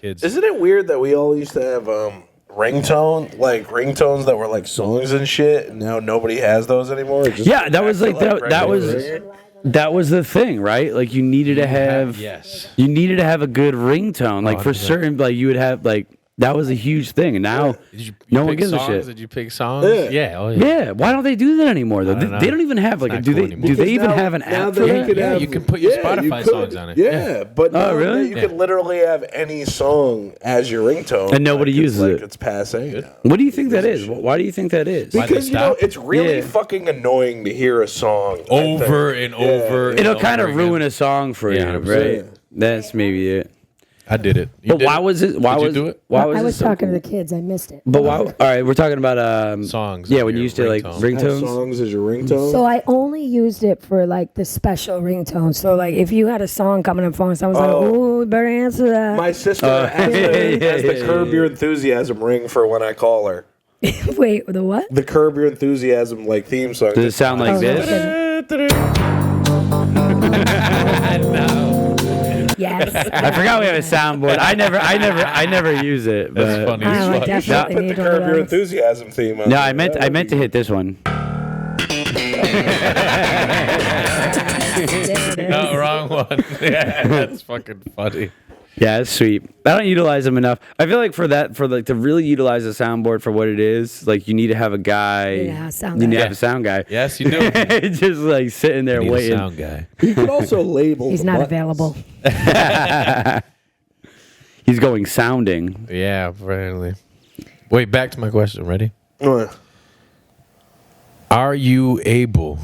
Kids. Isn't it weird that we all used to have ringtones that were like songs and shit, and now nobody has those anymore? It just Yeah, that was like that regular was the thing, right? Like you needed to have Yes. you needed to have a good ringtone. Like for 100%. certain, like you would have like that was a huge thing, and now Did you no one pick gives a songs? shit. Did you pick songs? Yeah. Yeah. Oh, yeah. Yeah, why don't they do that anymore though? don't know. They don't even have like It's not do cool they anymore. do they Because even now- have an now app that for you that? could Yeah, have- you can put your you Spotify could. songs on it. Yeah, but now really? you can literally have any song as your ringtone, And nobody like, uses it. It's passe. now. What do you think that is? Why do you think that is? Why they Because you know stop? it's really Yeah. fucking annoying to hear a song Over and over. and It'll over kind of again. ruin a song for you, Yeah, right? 100%. That's maybe it. I did it. You But did why it? was it? Why Did you was do it? Why was I it was so talking cool? to the kids. I missed it. But why? All right, we're talking about Songs Yeah, as when you your used to like ringtone. Have ringtones. songs as your ringtone. So I only used it for like the special ringtone. So like if you had a song coming up phone, someone's like, "Ooh, you better answer that." My sister has, yeah, has the yeah, Curb Your Enthusiasm ring for when I call her. Wait, the what? The Curb Your Enthusiasm like theme song. Does it sound like Oh, this? okay. Yes. I forgot we have a soundboard. I never use it. But That's funny. I as would fuck. definitely Put the need one Curb of Your those. Enthusiasm theme on. No, there. I meant to hit this one. No, wrong one. Yeah, that's fucking funny. Yeah, it's sweet. I don't utilize them enough. I feel like for to really utilize a soundboard for what it is, like you need to have a guy. Yeah, sound You need guy. to have a sound guy. Yes, you do. Just like sitting there Need a waiting. sound guy. You could also label. He's the not buttons. available. He's going sounding. Yeah, apparently. Wait, back to my question. Ready? Are you able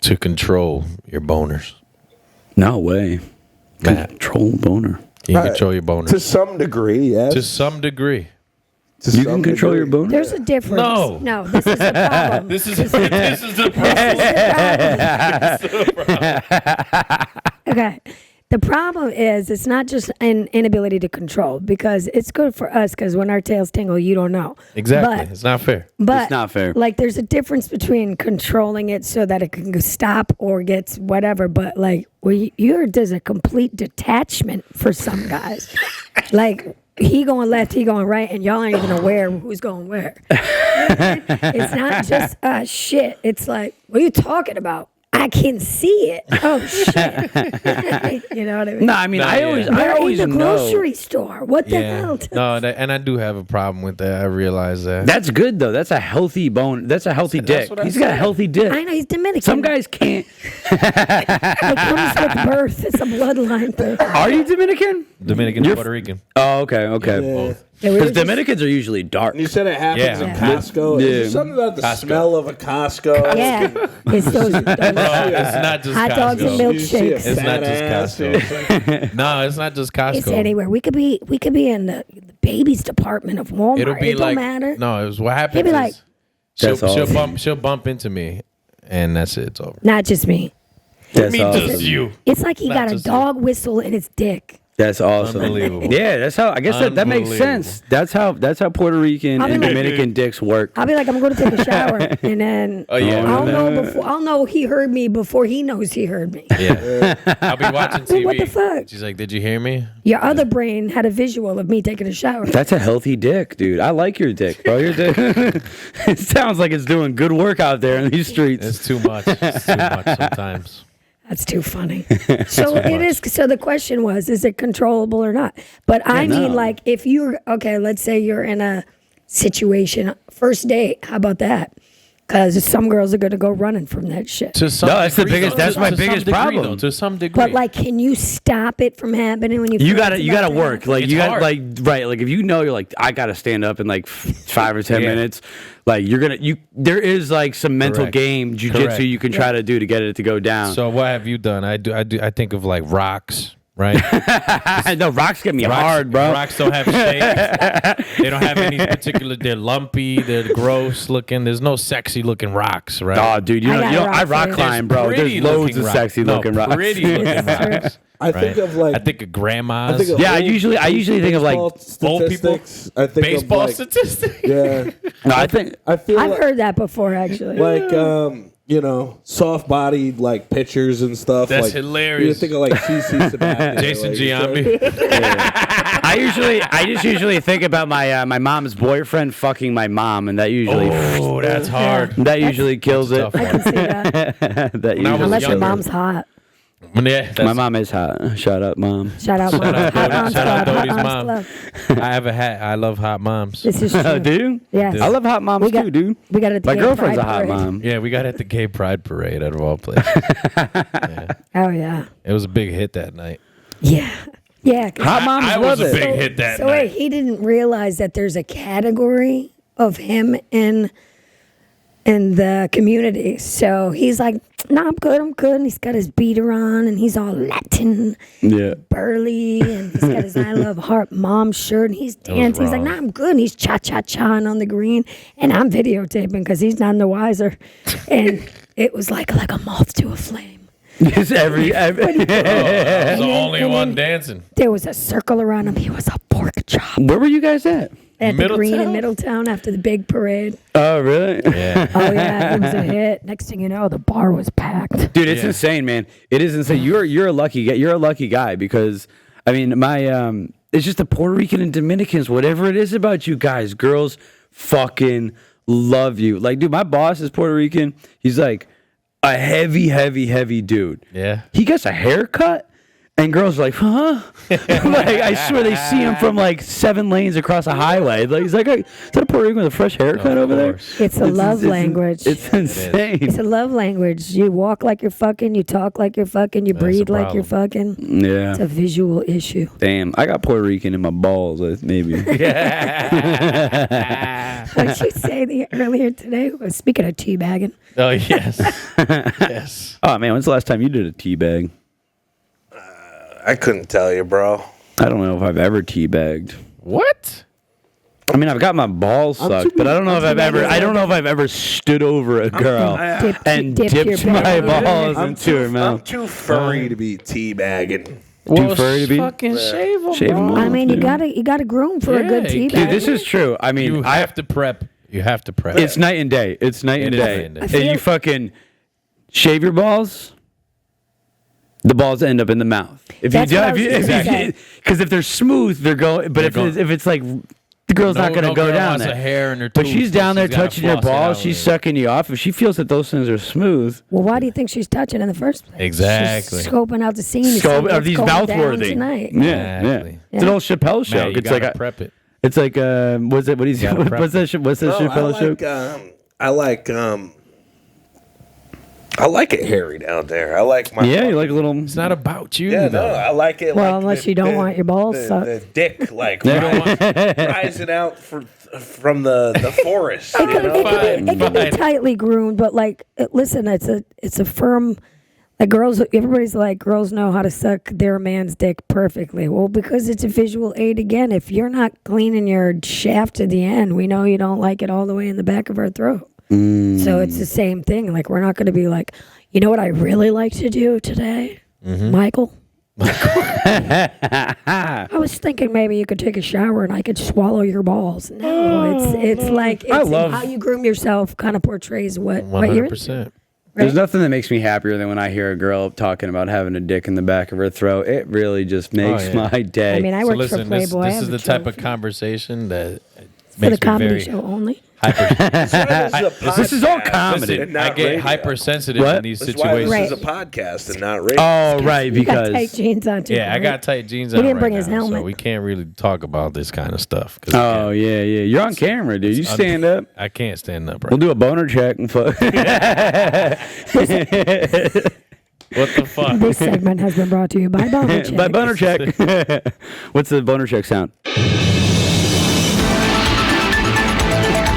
to control your boners? No way. Matt, Control boner. you can control your To boners some degree, yes. to some degree. To You some can control degree. your boner. There's a difference. No. No, this is the problem. This is the problem. Okay. The problem is it's not just an inability to control because it's good for us because when our tails tingle, you don't know. Exactly. But It's not fair. But not fair. Like there's a difference between controlling it so that it can stop or gets whatever. But like there's a complete detachment for some guys. Like he going left, he going right, and y'all ain't even aware who's going where. It's not just shit. It's like, what are you talking about? I can see it. Oh shit! You know what I mean? No, I mean, I always We're in the know. grocery store. What the hell? No, and I do have a problem with that. I realize that. That's good though. That's a healthy bone. That's a healthy dick. what I He's got a said. healthy dick. I know he's Dominican. Some guys can't. It comes with birth. It's a bloodline thing. Are you Dominican? Dominican and Puerto Rican. Oh, okay. Both. Yeah, we were Because just- Dominicans are usually dark. You said it happens Yeah. in Costco. Yeah. Is there something about the smell of a Costco? Yeah, it's those Bro, it's not just hot dogs and Costco. You see a milkshakes. It's not fat just ass, Costco. it's like- No, it's not just Costco. It's anywhere. We could be in the babies department of Walmart. It'll be it don't like matter. no. It was what happens. It'd be is like- That's awesome. she'll bump into me, and that's it. It's over. Not just me. That's Me awesome. just you. It's like he Not got a just dog whistle in his dick. That's awesome. Unbelievable. Yeah, that's how. I guess that makes sense. That's how Puerto Rican I'll be and like- Dominican dicks work. I'll be like, I'm going to take a shower, and then Oh, yeah. I'll know he heard me before he knows he heard me. Yeah. I'll be watching TV. What the fuck? She's like, "Did you hear me?" Your other brain had a visual of me taking a shower. That's a healthy dick, dude. I like your dick, bro. Your dick. It sounds like it's doing good work out there in these streets. It's too much. It's too much sometimes. That's too funny. So it is. So the question was, is it controllable or not? But I no. mean, like, if you're okay, let's say you're in a situation, first date. How about that? Because some girls are going to go running from that shit. To some No, that's the degree, biggest- though. that's my To some biggest degree, problem. though, to some degree. But like, can you stop it from happening when you? You feel gotta, it's you about gotta to work. happen? Like It's you got, hard. like right. Like if you know you're like, I gotta stand up in like 5 or 10 Yeah. minutes. Like you're gonna, there is like some mental Correct. game, Correct. jujitsu you can try to do to get it to go down. So what have you done? I think of like rocks, right? No, rocks get me hard, bro. Rocks don't have shape. They don't have any particular. They're lumpy. They're gross looking. There's no sexy looking rocks, right? Oh, dude, I got a rock I for rock you. climb, bro. There's Pretty loads looking of rock- sexy looking no, rocks. Pretty looking rocks. I think right? of like I think of grandmas. I think of Yeah, I old- usually think of like. baseball old people. statistics. I think baseball of like, statistics. yeah. No, I think. I feel I've like, heard that before, actually. soft bodied like pitchers and stuff. That's like, hilarious. You think of like CC Sabathia, Jason like, Giambi. I just usually think about my my mom's boyfriend fucking my mom, and that usually Oh, that's hard. that usually kills it. Tough I can see that. That When I was usually Unless your younger. mom's hot. Yeah, that's, My mom is hot. Shout out, mom. Shout out, mom. out Hot Doty- Moms shout out Club, Hot Doty's Moms mom. Club. I have a hat. I love hot moms. This is true. Do you? Yes. I love hot moms We got- too, dude. we got it at the My Gay girlfriend's a Pride hot Parade. mom. Yeah, we got at the Gay Pride Parade out of all places. Oh yeah. It was a big hit that night. Yeah. Yeah. 'cause- Hot moms I love was a it. big hit that so night. wait, he didn't realize that there's a category of him in the community. So he's like, "No, I'm good. And he's got his beater on, and he's all Latin, Yeah. burly, and he's got his "I Love Heart" mom shirt, and he's dancing. He's like, wrong. "No, I'm good." And he's cha-cha-chaing on the green, and I'm videotaping because he's none the wiser. And it was like a moth to a flame. It's every I was the then- only and one then- dancing. There was a circle around him. He was a pork chop Where were you guys at? at the green in Middletown? Middletown after the big parade. Oh, really? Yeah. Oh yeah, it was a hit. Next thing you know, the bar was packed. Dude, it's Yeah. insane, man. It is insane. You're a lucky guy. You're a lucky guy because I mean, it's just the Puerto Rican and Dominicans. Whatever it is about you guys, girls fucking love you. Like, dude, my boss is Puerto Rican. He's like a heavy dude. Yeah. He gets a haircut. And girls are like, huh? Like, I swear they see him from like 7 lanes across a highway. Like, he's like, hey, is that a Puerto Rican with a fresh haircut over there? course. It's a love language. It's insane. It's a love language. You walk like you're fucking. You talk like you're fucking. You That's breathe a like you're fucking. Yeah. It's a visual issue. Damn. I got Puerto Rican in my balls, maybe. What did you say earlier today? Speaking of teabagging, Oh yes. Yes. Oh, man. When's the last time you did a teabag? I couldn't tell you, bro. I don't know if I've ever teabagged. What? I mean, I've got my balls sucked, but I don't know if I've ever. I don't know if I've ever stood over a girl and dipped your dipped my bag. balls into her I'm mouth. too furry to be teabagging. Too furry to be. Fucking shave them. Shave 'em bro. off. I mean, you dude. gotta groom for a good Yeah, you teabag. Dude, this is true. I mean, You have to prep. You have to prep. it's night and day. It's night and is day. night and day. I And feel- you fucking shave your balls, the balls end up in the mouth. If That's you what I do, was gonna say. because if they're smooth, they're going. But They're if it's like the girl's not going to go girl down wants there. a hair in her But tooth, she's down there gotta touching your floss it balls. out She's with it. sucking you off. If she feels that those things are smooth, Well, why do you think she's touching in the first place? Exactly. She's scoping out the scene. to see are what's these going mouth down worthy? tonight. Yeah, Exactly. yeah. It's an old Chappelle show. Man, you It's like gotta prep it. It's like what's it? What is gotta prep what's that? What's that Chappelle show? I like it hairy down there. I like my Yeah, you like a little. It's not about you. Yeah, though. no, I like it. Well, like unless you don't want your balls sucked. the dick, like rising out from the forest. It could, it could be Fine. tightly groomed, but like, listen, it's a firm. Like girls, everybody's like girls know how to suck their man's dick perfectly. Well, because it's a visual aid. Again, if you're not cleaning your shaft to the end, we know you don't like it all the way in the back of our throat. So it's the same thing. Like we're not going to be like, you know what I really like to do today, Michael. I was thinking maybe you could take a shower and I could swallow your balls. No, it's like how you groom yourself kind of portrays what you're into. 100%. There's nothing that makes me happier than when I hear a girl talking about having a dick in the back of her throat. It really just makes my day. I mean, I So worked listen, for Playboy. this I is have the a type of trophy. conversation that For makes the comedy me show very only. hyper. This is all comedy. Listen, I get hypersensitive What? in these That's why situations. this is a podcast and not radio. Oh, right, You got tight because. jeans on too. Yeah, I right? got tight jeans He on didn't right bring his now, helmet. so we can't really talk about this kind of stuff. 'Cause Oh, yeah. You're on camera, dude. You stand up. I can't stand up. Right. We'll do a boner check and fuck. What the fuck? This segment has been brought to you by Boner Check. By boner check. What's the boner check sound?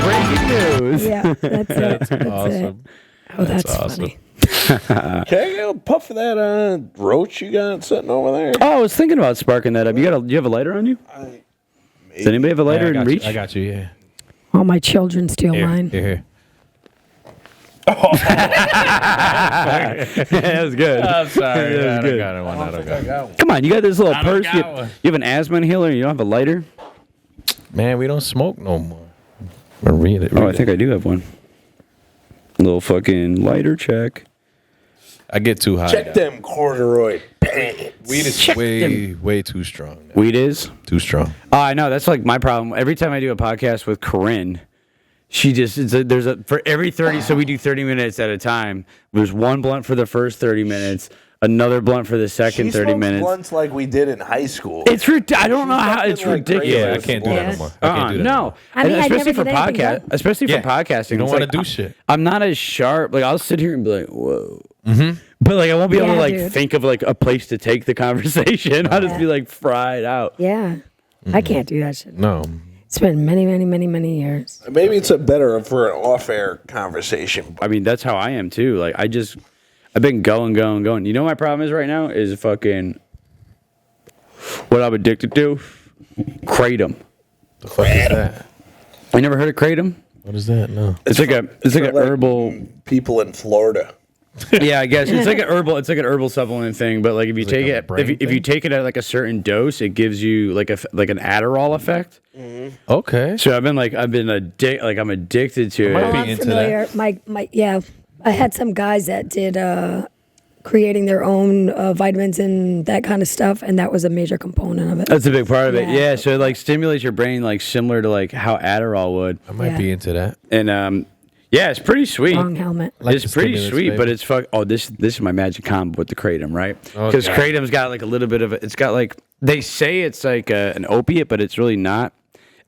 Breaking news. Yeah, that's it. That's Awesome. it. Oh, that's awesome. funny. Can I get a puff of that roach you got sitting over there? Oh, I was thinking about sparking that up. You have a lighter on you? Does anybody have a lighter in reach? I got you. Yeah. All my children steal mine. Here. That was good. I'm sorry. That was I don't good. got it. I don't got it. Come on, you got this little I don't purse. got one. You have an asthma inhaler and you don't have a lighter? Man, we don't smoke no more. Read it. Oh, I think I do have one. Little fucking lighter check. I get too high. Check them corduroy pants. Weed is Check way too strong. Weed is? Too strong. Oh, I know. That's like my problem. Every time I do a podcast with Corinne, she just, for every 30, so we do 30 minutes at a time. There's one blunt for the first 30 minutes, another blunt for the second She 30 smokes minutes. blunts like we did in high school. It's I don't know how it's fucking like crazy. ridiculous. Yeah, I can't do that no more. I can't do that. No, I mean, I especially never for did anything podcast, good. especially for podcasting. You don't it's want like, to do shit. I'm not as sharp. Like I'll sit here and be like, whoa. But like I won't be able to Yeah, like dude. think of like a place to take the conversation. I'll just be like fried out. Yeah. I can't do that shit. No. It's been many, many, many, many years. Maybe it's a better for an off-air conversation. I mean, that's how I am too. Like I've been going. You know what my problem is right now is fucking what I'm addicted to? Kratom. The fuck is that? I never heard of Kratom? What is that? No. It's like an herbal. People in Florida. Yeah, I guess it's like an herbal supplement thing. But like if you take like a it, brain if you take it at like a certain dose, it gives you like an Adderall effect. Okay. So I'm addicted to might it. be I'm into familiar. Yeah, I had some guys that did creating their own vitamins and that kind of stuff, and that was a major component of it. That's a big part of it. Yeah. Yeah, so it like stimulates your brain like similar to like how Adderall would. I might Yeah. be into that. And yeah, it's pretty sweet. Wrong helmet. Like It's the pretty stimulants, sweet, baby. but it's this is my magic combo with the Kratom, right? Because Okay. Kratom's got like a little bit of it's got like they say it's like an opiate, but it's really not.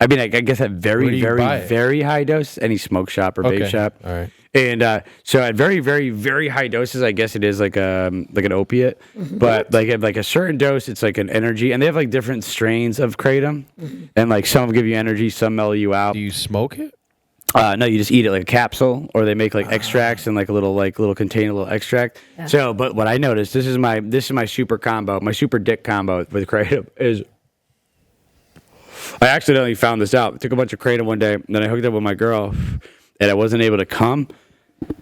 I mean, I guess at Where do you buy it? very high dose, any smoke shop or vape Okay. shop. All right. And so at very, very, very high doses, I guess it is like an opiate. But like at like a certain dose, it's like an energy. And they have like different strains of Kratom. And like some give you energy, some mellow you out. Do you smoke it? No, you just eat it like a capsule, or they make like extracts and like a little container, little extract. Yeah. So, but what I noticed, this is my super combo, my super dick combo with Kratom is. I accidentally found this out. I took a bunch of Kratom one day, and then I hooked up with my girl, and I wasn't able to come,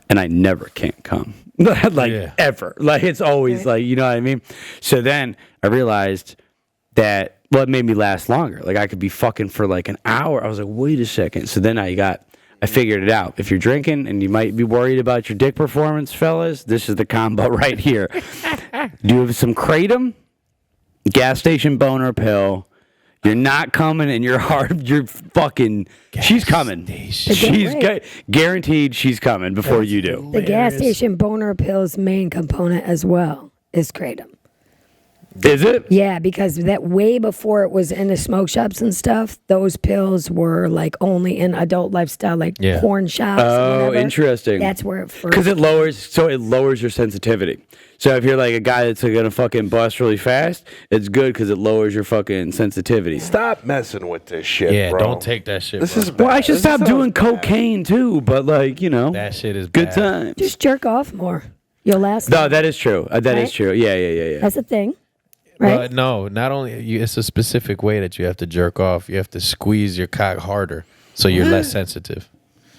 and I never can't come, ever. Like it's always like, you know what I mean. So then I realized that it made me last longer. Like I could be fucking for like an hour. I was like, wait a second. So then I figured it out. If you're drinking and you might be worried about your dick performance, fellas, this is the combo right here. Do some Kratom, gas station boner pill. You're not coming, and you're hard. You're fucking. She's coming. She's guaranteed. She's coming before you do. The gas station boner pill's main component as well is kratom. Is it? Yeah, because that way before it was in the smoke shops and stuff, those pills were like only in adult lifestyle, like porn shops. Oh, whatever. Interesting. That's where it first. Because it lowers your sensitivity. So if you're like a guy that's gonna fucking bust really fast, it's good because it lowers your fucking sensitivity. Stop messing with this shit, Yeah, bro. don't take that shit. This bro. is bad. Well, I should This stop doing sounds bad. cocaine too, but like that shit is good bad. time. Just jerk off more. You'll last. No, that is true. That is Right? true. Yeah. That's a thing, right? But no, not only it's a specific way that you have to jerk off. You have to squeeze your cock harder so you're less sensitive.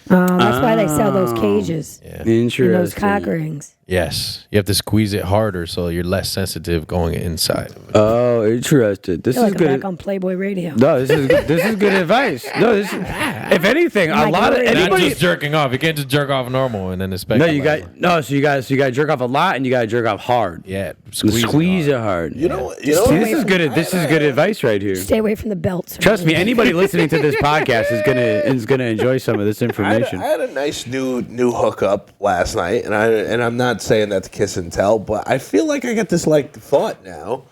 That's why they sell those cages Yeah. Interesting. and those cock rings. Yes, you have to squeeze it harder so you're less sensitive going inside of it. Oh, interesting. This Feel is like I'm good. back on Playboy Radio. No, this is good advice. No, this is, if anything, a Like lot of really- Not anybody. just jerking off. You can't just jerk off normal and then expect. No, a you lot got more. so you got to jerk off a lot, and you got to jerk off hard. Yeah, Squeeze it hard. You know. See, this is good. This is good advice right here. Stay away from the belts. Trust me, anybody listening to this podcast is gonna enjoy some of this I information. had a nice new hookup last night, and I'm not saying that to kiss and tell, but I feel like I get this like thought now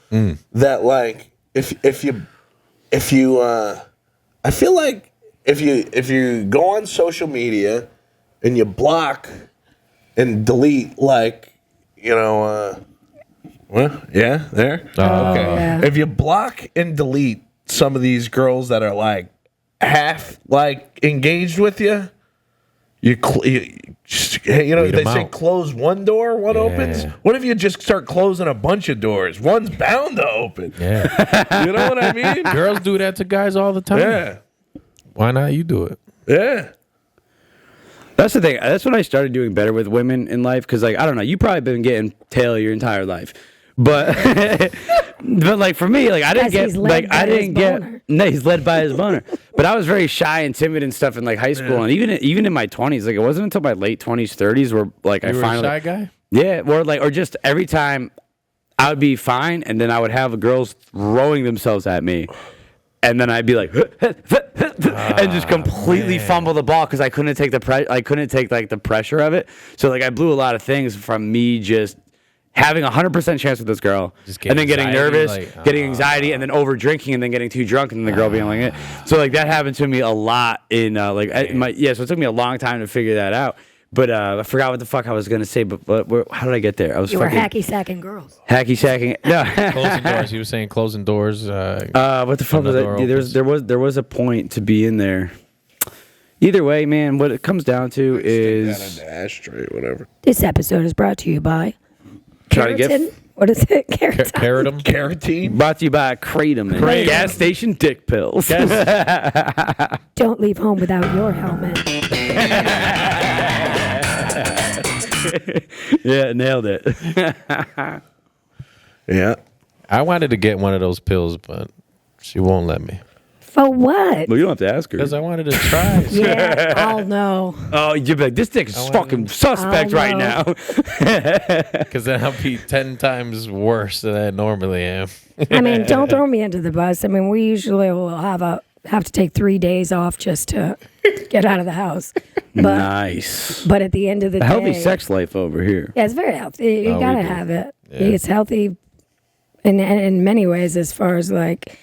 that like if you I feel like if you go on social media and you block and delete what there okay yeah. if you block and delete some of these girls that are like half like engaged with you. You Weed they 'em say out. close one door, one opens. What if you just start closing a bunch of doors? One's bound to open. Yeah, You know what I mean? girls do that to guys all the time. Yeah, Why not you do it? yeah. That's the thing. That's when I started doing better with women in life. Because like I don't know, you probably been getting tail your entire life, but but like for me, like I didn't Guys, he's get led like by I his didn't get boner. no, he's led by his boner. But I was very shy and timid and stuff in like high school, and even in my 20s. Like it wasn't until my late 20s, 30s where like I You were finally a shy guy. yeah, or just every time I would be fine, and then I would have girls throwing themselves at me. And then I'd be like, and just completely fumble the ball because I couldn't take I couldn't take like the pressure of it. So like I blew a lot of things from me just having 100% chance with this girl, Just and then getting anxiety, nervous, like, getting anxiety, and then over drinking, and then getting too drunk, and then the girl being like it. So like that happened to me a lot in so it took me a long time to figure that out. But I forgot what the fuck I was gonna say. But how did I get there? I was You were fucking hacky sacking girls. hacky sacking. No. Closing doors. He was saying closing doors. What the fuck was the that? door Yeah, opens. there was a point to be in there. Either way, man, what it comes down to Stick is that in the ashtray, whatever. This episode is brought to you by try to get Keratin. What is it? Keratin. Keratom. Carotene. brought to you by Kratom and Kratom. gas station dick pills. Don't leave home without your helmet. Yeah, nailed it. Yeah. I wanted to get one of those pills, but she won't let me For what? Well, you don't have to ask her. because I wanted to try. Yeah, I'll know. Oh, you'd be like, this dick is fucking suspect I right know. now. Because then I'll be 10 times worse than I normally am. I mean, don't throw me into the bus. I mean, we usually will have to take 3 days off just to get out of the house. But Nice. but at the end of the A day, healthy sex life over here. yeah, it's very healthy. You we gotta do. have it. Yeah. It's healthy, in many ways. As far as like,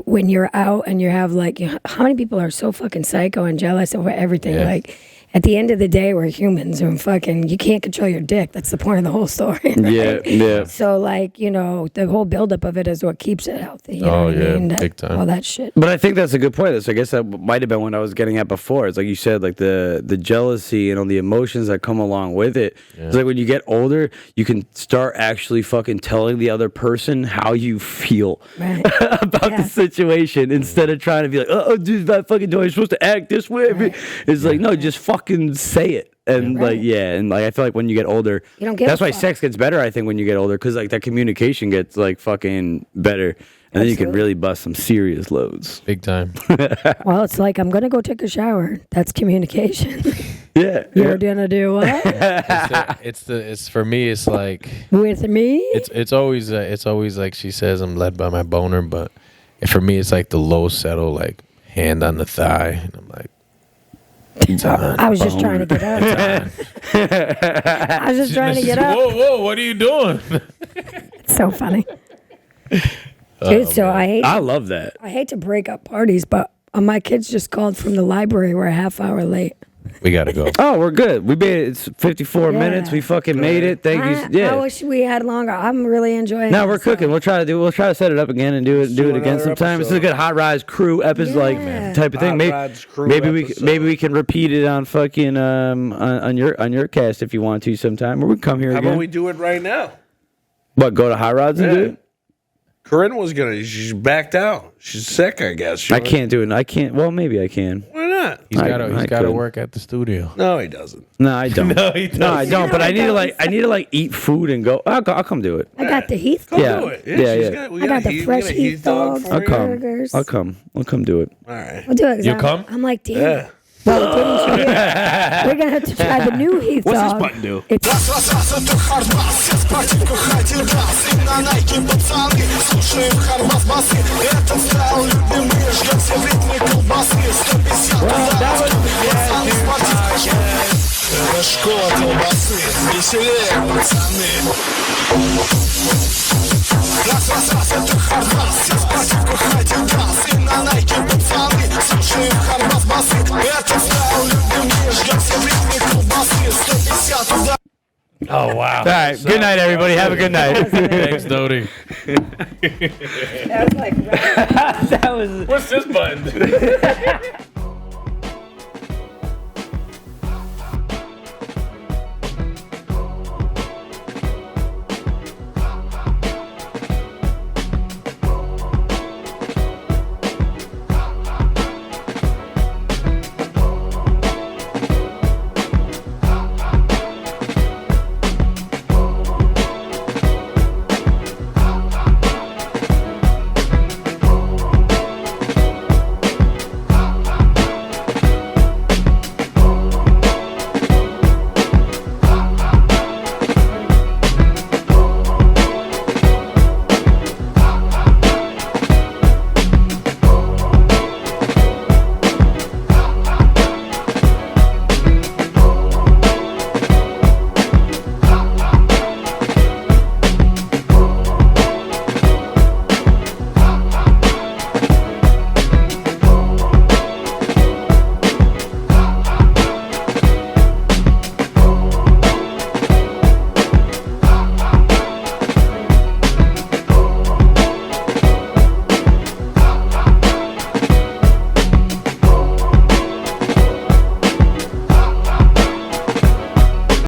when you're out and you have like, how many people are so fucking psycho and jealous over everything? Yeah. Like, at the end of the day, we're humans and fucking, you can't control your dick. That's the point of the whole story. Right? Yeah, yeah. So like, the whole buildup of it is what keeps it healthy. You know what I mean? big time. All that shit. But I think that's a good point. So I guess that might have been what I was getting at before. It's like you said, like the jealousy and all the emotions that come along with it. It's like when you get older, you can start actually fucking telling the other person how you feel Right. about Yeah. the situation instead of trying to be like, oh, dude, I fucking do I supposed to act this way? Right. It's like, no, just fucking say it. And Right. like, yeah, and like I feel like when you get older, You don't give that's a why fuck. sex gets better. I think when you get older, because like that communication gets like fucking better, and then you can Absolutely. really bust some serious loads. Big time. Well, it's like, I'm going to go take a shower. That's communication. Yeah, You're going to do what? It's for me. It's like With me? it's always like she says I'm led by my boner, but for me, it's like the low settle, like hand on the thigh, and I'm like, it's on. I was just trying to get up. I was just trying to get up. Whoa, what are you doing? It's so funny. Dude, so I love that. I hate to break up parties, but my kids just called from the library. We're a half hour late. We gotta go. Oh, we're good. We made it. It's 54 minutes. We fucking made it. Thank you. Yeah. I wish we had longer. I'm really enjoying it. No, we're cooking. We'll try to set it up again and do it again sometime. This is a good Hot Rods crew episode like type of thing. Maybe we can repeat it on fucking on your cast if you want to sometime. Or we can come here again. How about we do it right now? What, go to Hot Rods and do it? Corinne was she's backed out. She's sick, I guess. I can't do it. I can't. Well, maybe I can. Why not? He's got to could. work at the studio. No, he doesn't. No, I don't. No, he doesn't. No, I don't. But I need to eat food and go. I'll come do it. I got the Heath Come dog. do it. Yeah. We I got the fresh Heath dog. I'll come. Burgers. I'll come do it. All right. I'll do it. You come? I'm like, damn. Yeah. Well, didn't you hear? We're gonna have to try the new Heath dog. What's this button do? It's Oh wow! All right. Good night, everybody. Have a good night. Thanks, Doty. that was like That was. What's this button?